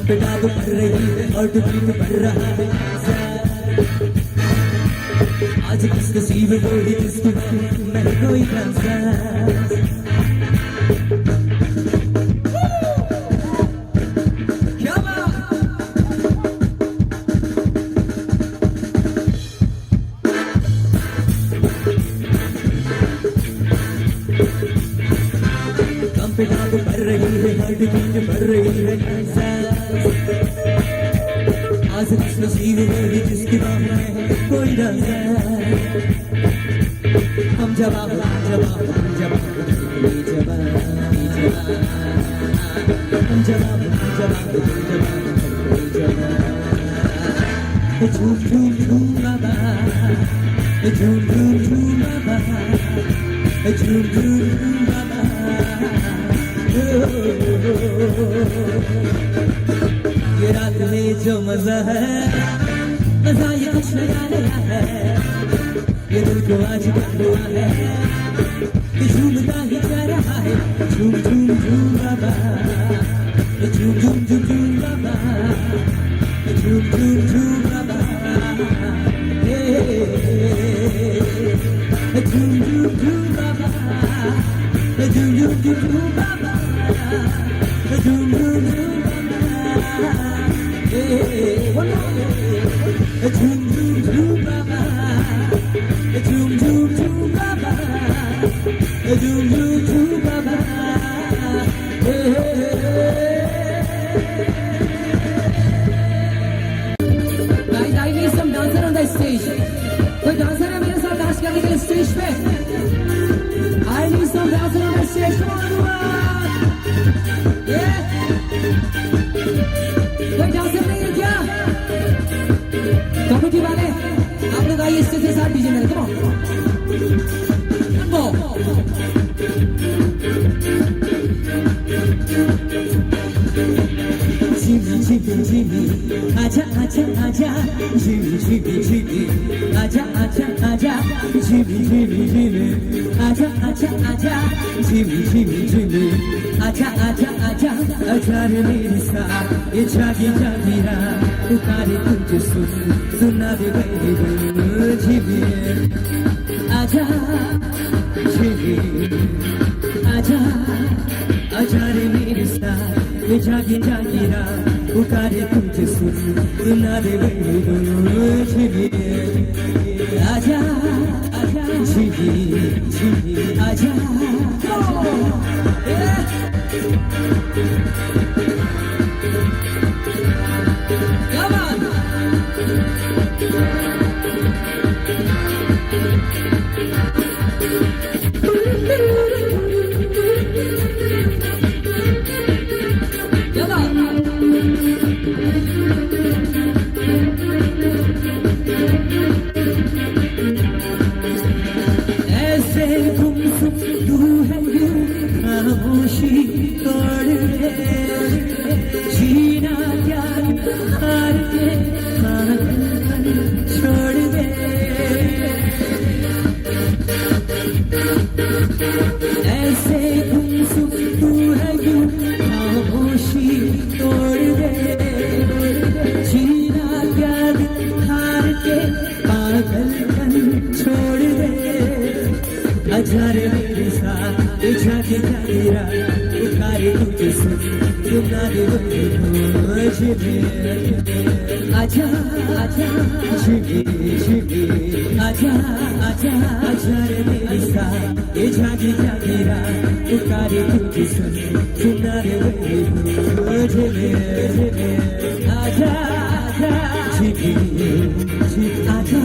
Speaker 2: किताब पढ़ रही है और दुनिया में पढ़ रहा है आज किस नसीब में बोली जिसकी मैं कोई किताब पढ़ रही है हर दुनिया पढ़ रही है आज किस नसीब में जिसकी बाहों में है कोई रास्ता हम जवाब जवाब जवाब जवाब हम जवाब जवाब जवाब झूम झूम झूम बाबा झूम झूम झूम बाबा झूम झूम झूम बाबा ये रात में जो मजा है मजा ये कुछ नया नया है ये दिल को आज हुआ है ये झूमता ही जा रहा है झूम झूम झूम बाबा झूम झूम झूम झूम बाबा झूम झूम झूम बाबा झूम झूम झूम बाबा झूम झूम झूम बाबा झूम झूम झूम झूम झूम झूम बाबा झूम झूम झूम बाबा झूम झूम झूम बाबा
Speaker 3: Guys, I need some dancer on the stage. कोई dancer है मेरे साथ डांस करने के लिए स्टेज पे? I need some dancer on the stage. Come on, everyone. Yeah. कोई dancer नहीं है क्या? कमेटी वाले, आप लोग आइए स्टेज के साथ दीजिए मेरे. Come on. Go.
Speaker 2: Jimmy, Jimmy, Jimmy, aja, aja, aja, Jimmy, Jimmy, Jimmy, aja, aja, aja, Jimmy, Jimmy, Jimmy, aja, aja, aja, Jimmy, Jimmy, Jimmy, aja, aja, aja, aja रे मेरे साथ ये जागी जागी रात पुकारे तुझे सुना दे मेरी Jimmy, aja, Jimmy, aja, aja रे मेरे साथ ये जागी जागी रात पुकारे तुझे सुना दे मेरी Jimmy, आजा आजा Jimmy, Jimmy, आजा
Speaker 3: Come on.
Speaker 2: खामोशी तोड़ दे, जीना क्या हार के पागलपन छोड़ दे। ऐसे गुमसुम तू है यूं खामोशी तोड़ दे, जीना क्या हार के पागलपन छोड़ दे। अजर मेरे साथ जाके तेरा पुकारे तुझे सुन, तुम्हारे मुझे आजा आजा झिगे झिगे आजा आजा अजर मेरे साथ जाके तेरा पुकारे तुझे सुन, तुम्हारे मुझे आजा आजा झिगे झिगे आजा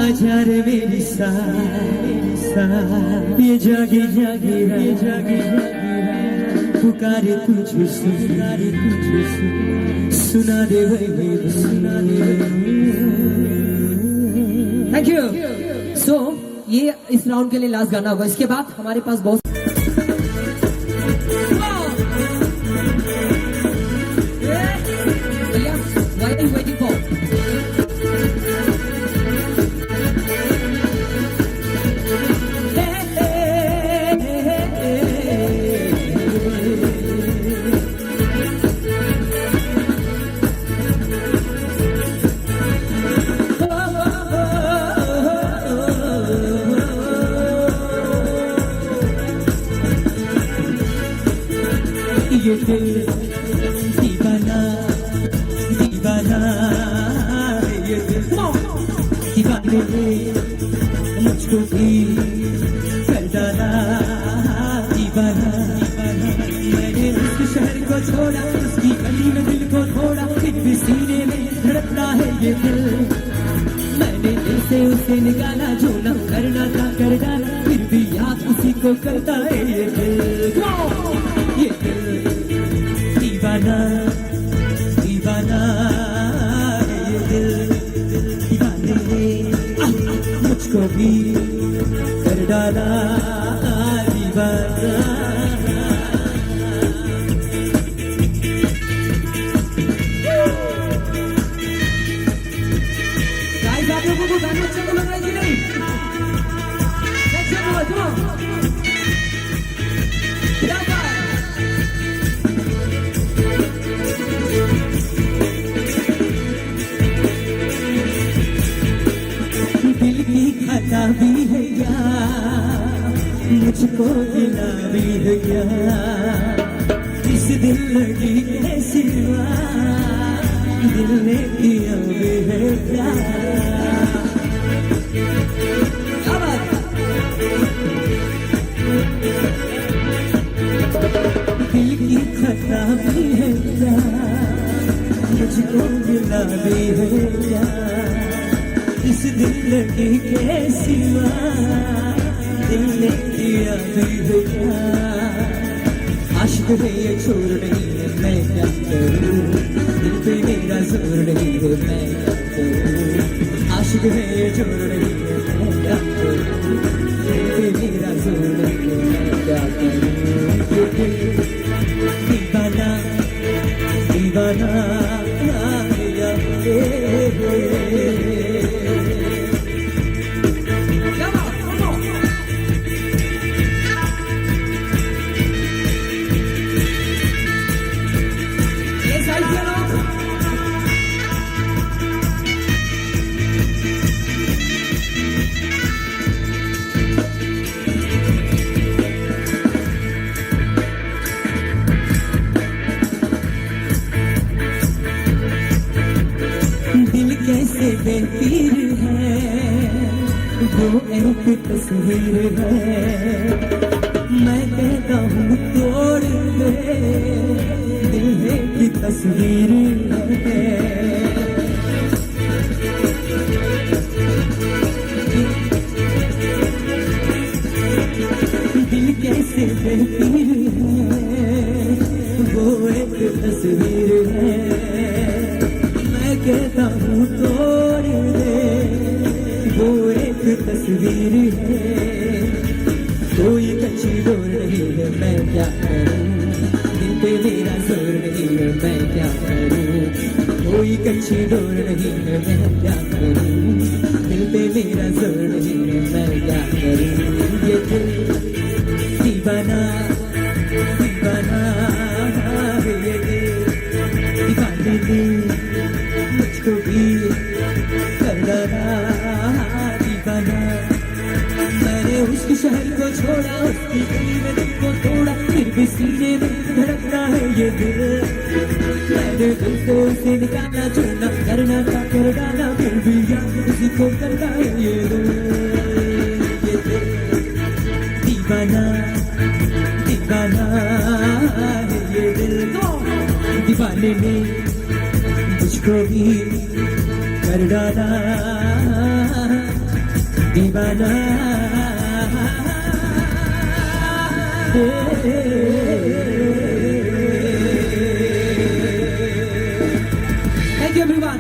Speaker 2: अजर मेरी सा ये जागे जागे ये जागे पुकारे तुझे सुनारे तुझे सुना दे वही सुना दे।
Speaker 3: Thank you. सो ये इस राउंड के लिए लास्ट गाना होगा, इसके बाद हमारे पास बहुत waiting for
Speaker 2: ये दिल दीवाना दीवाना, ये दिल दीवाने ने मुझको भी कर डाला दीवाना। मैंने उस शहर को छोड़ा, उसकी गली में दिल को छोड़ा, फिर भी सीने में धड़कता है ये दिल। मैंने दिल से उसे निकाला, जो न करना था कर डाला, फिर भी याद उसी को करता है ये दिल। ये दिल दीवाना दीवाना, ये दिल दीवाने ने मुझको भी कर डाला दीवाना।
Speaker 3: गाइस, आप लोगों को गाना अच्छा लग रहा है कि नहीं? चलो चलो
Speaker 2: खता भी है क्या, मुझको गिला भी है क्या, इस दिल लगी के सिवा दिल ने किया भी है क्या। दिल की खता भी है क्या, मुझको गिला भी है क्या, इस दिल लगी के सिवा दिल ने किया भी है क्या। आशिक है ये छोड़ नहीं है, मैं क्या करूं, दिल पे मेरा जोर नहीं है, मैं क्या करूं। आशिक है ये छोड़ नहीं है, मैं क्या करूं, दिल पे मेरा जोर नहीं है, मैं क्या करूं। दीवाना दीवाना कैसे बेपीर है, वो एक तस्वीर है, मैं कहता हूँ तोड़ दे, दिल की तस्वीर है। दिल कैसे बेपीर है, वो एक तस्वीर है, मैं कहता हूँ तस्वीर है, कोई कच्ची डोर नहीं है, मैं क्या करूं, दिल पे मेरा जोर नहीं है, मैं क्या करूं, कोई कच्ची डोर नहीं है, मैं क्या करूं, दिल पे मेरा जोर नहीं है, मैं क्या करूं, ये दिल दीवाना दीवाना है, ये दिल दीवाने ने मुझको भी कर डाला दीवाना। मैंने उसके शहर को छोड़ा, उसकी गली में दिल को तोड़ा, फिर भी सीने में धड़कता है ये दिल। मैंने दिल से उसे निकाला, चुना करना था कर डाला, फिर भी याद उसी को करता है ये दिल। ये दिल दीवाना दीवाना है, ये दिल दीवाने ने मुझको भी कर डाला दीवाना।
Speaker 3: Thank you everyone.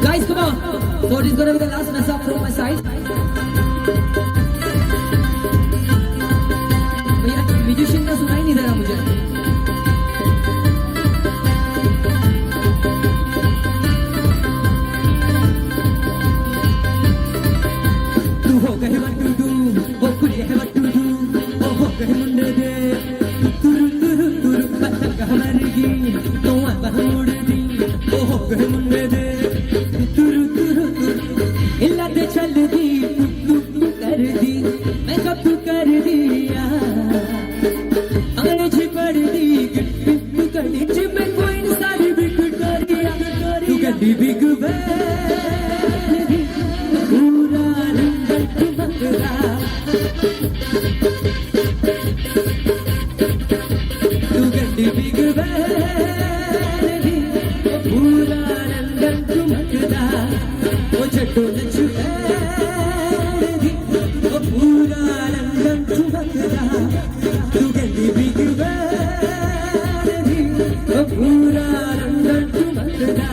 Speaker 3: Guys, come on. So this is gonna be the last mess up from my side. भैया म्यूजिशियन का सुनाई नहीं दे रहा मुझे। तू हो गए बटूडू, वो कुड़िया है बटूडू, वो हो गए मुंडे दे, तुरु तुरु तुरु पतंग हमारी, तो अब हम उड़ दी, वो हो गए मुंडे दे, तुरु तुरु तुरु, इल्ला दे चल दी, तू कर दी, मैं कब तू कर दिया, अंग्रेजी पढ़ दी, तू कर दी, जिम्मे कोई सारी भी तू कर दिया, तू कर दी बिग पूरा लंदन तू बंगला, तू कर दी बिग पूरा लंदन तू बंगला, वो छठो नचू पूरा लंदन तू बंगला, तू कर दी बिग पूरा लंदन तू बंगला।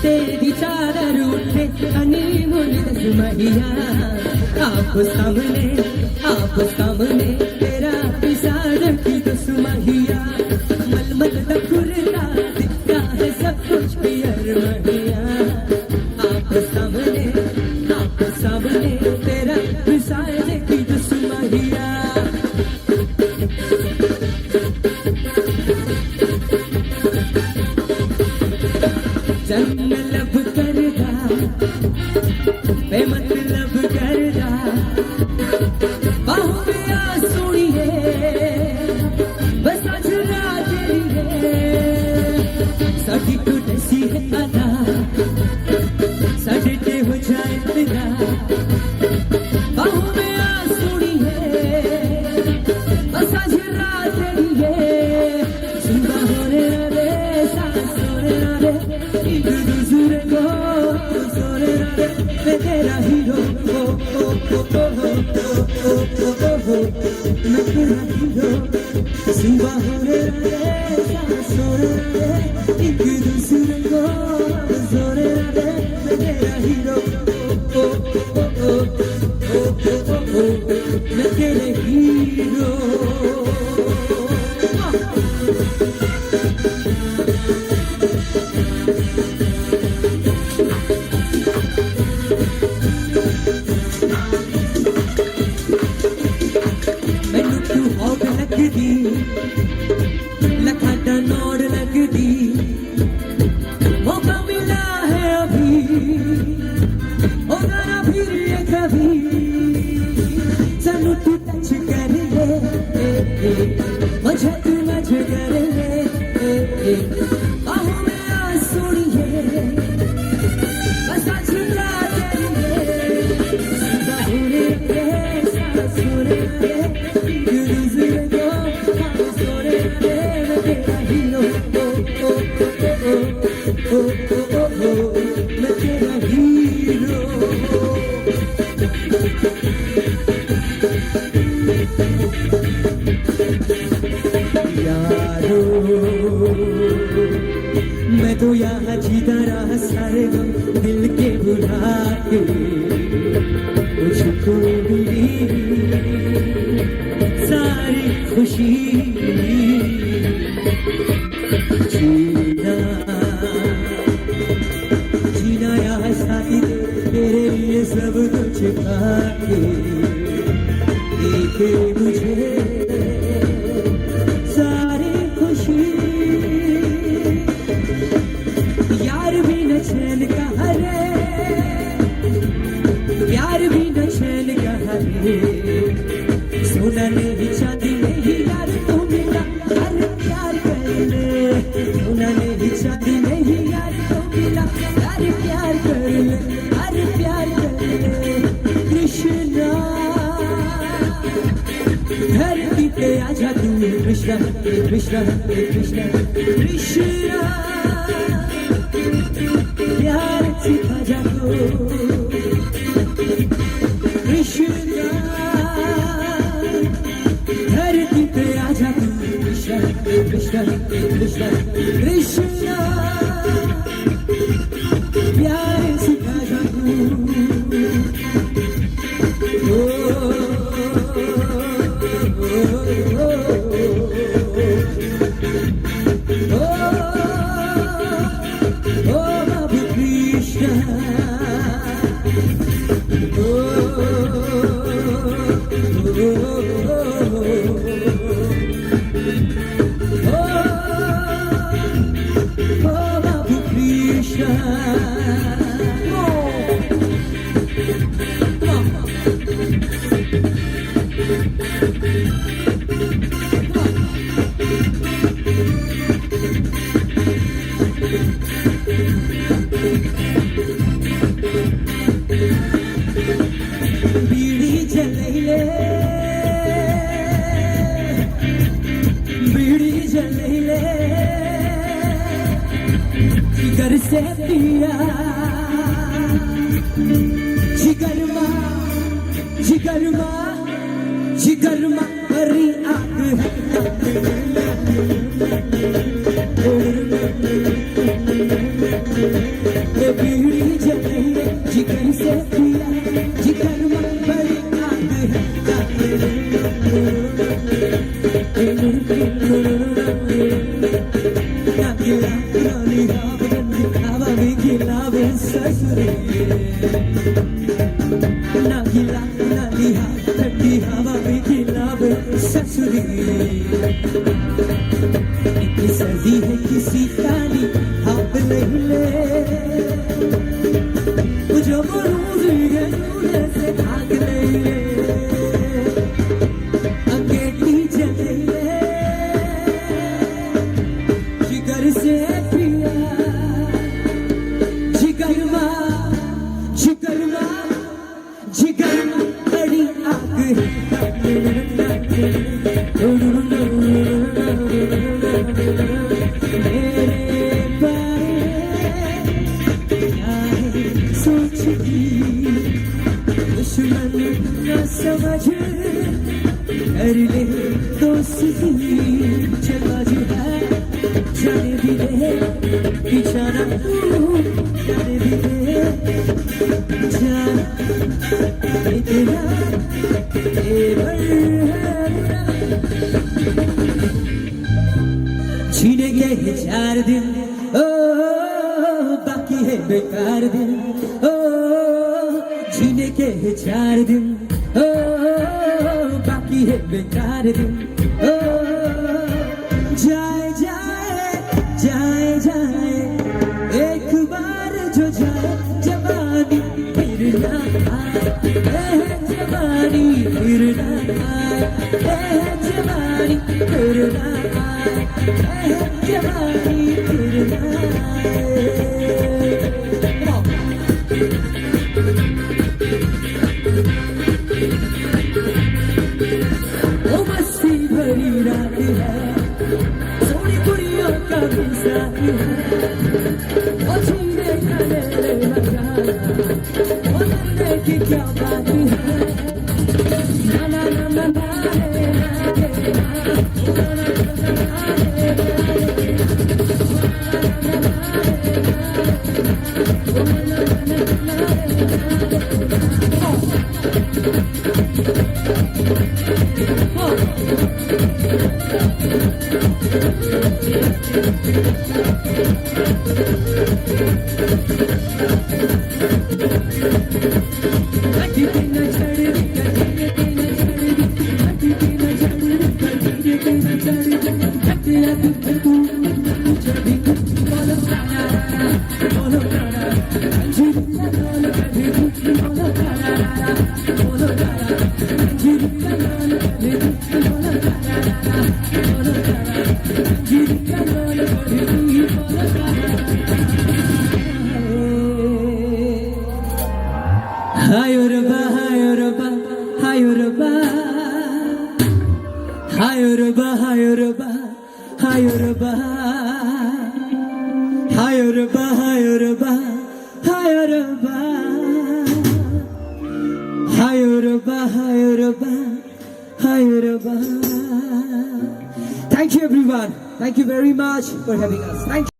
Speaker 3: तेरी चादर उठे हनीमून दसमहिया, आप सामने तेरा पिसार की दसमहिया, मलमल दखुरता दिखता है सब कुछ पियर महिया, आप सामने तेरा पिसार की दसमहिया। जन्म लब करदा बेमतलब करदा, बाहों में आ सोनिए बस आज रात लिए, साडी टूटसी है अदा, साडे ते हो जाए तेरा, बाहों में आ सोनिए बस आज रात लिए, सुबह होने रे सांस होने रे, एक दूसरे को सोने रे, मैं तेरा हीरो, मैं तेरा हीरो, सुबह होने रे सांस होने रे, एक दूसरे को सोने रे, मैं तेरा हीरो, मैं तेरे हीरो। लखाटा नोड़ लगदी, मौका मिला है अभी, होगा ना फिर ये कभी, सानू तू टच कर ले, मुझे तू मझ कर ले, बाहों में आ सोनिए बस आज रात लिए, बाहों में सांस होने
Speaker 2: सारे गम दिल के भुला के मुझको मिली सारी खुशी जीना जीना यहाँ साथी तेरे लिए सब कुछ पाके देखे मुझे सारी खुशी यार भी न चैन का हरे यार भी न चैन का हरे सोना नहीं चांदी नहीं यार तू मिला अरे प्यार कर ले सोना नहीं चांदी नहीं यार तू मिला अरे प्यार कर ले अरे प्यार कर ले कृष्णा धरती पे आजा तू कृष्णा कृष्णा कृष्णा कृष्णा प्यार सिखा जा तू कृष्णा धरती पे आजा तू कृष्णा कृष्णा कृष्णा कृष्णा प्यार सिखा जा तू बाबू कृष्णा बाबू कृष्णा बीड़ी जलैले बीड़ी जलैले जिगर से पिया जिगरमा जिगरमा जिगरमा हरी आग है बीड़ी जलैले जिगर से पिया जिगरमा हरी आग सर्दी है किसी काली आप नहीं ले मुझे मरूज है से आग नहीं ले अंगेठी जले जिगर से पिया जिगरमा जिगरमा जिगरमा बड़ी आग मेरे बारे क्या है सोचती दुश्मन न समझ कर ले दोस्ती चला जो है जाने भी दे बिछाना जाने भी दे जाना इतना जीनेंगे ये 4 दिन ओ बाकी है बेकार दिन ओ जीने के 4 दिन ओ बाकी है बेकार दिन ओ जाए जाए जाए जाए एक बार जो जाए जवानी फिर ना आए जवानी फिर ना आए जवानी फिर ना आए जवानी फिर ना ओ मस्ती भरी रात है सोनी कुड़ियों का मिसाल है ओ छीने का ले लगा ओ मरने की क्या बात है ना ना ना ना ना ना Hi Yoruba, hi Yoruba, hi Yoruba. Hi Yoruba, hi Yoruba, hi Yoruba. Hi Yoruba, hi Yoruba, hi Yoruba. Hi Yoruba, hi Yoruba, hi Yoruba. Thank you everyone. Thank you very much for having us. Thank you.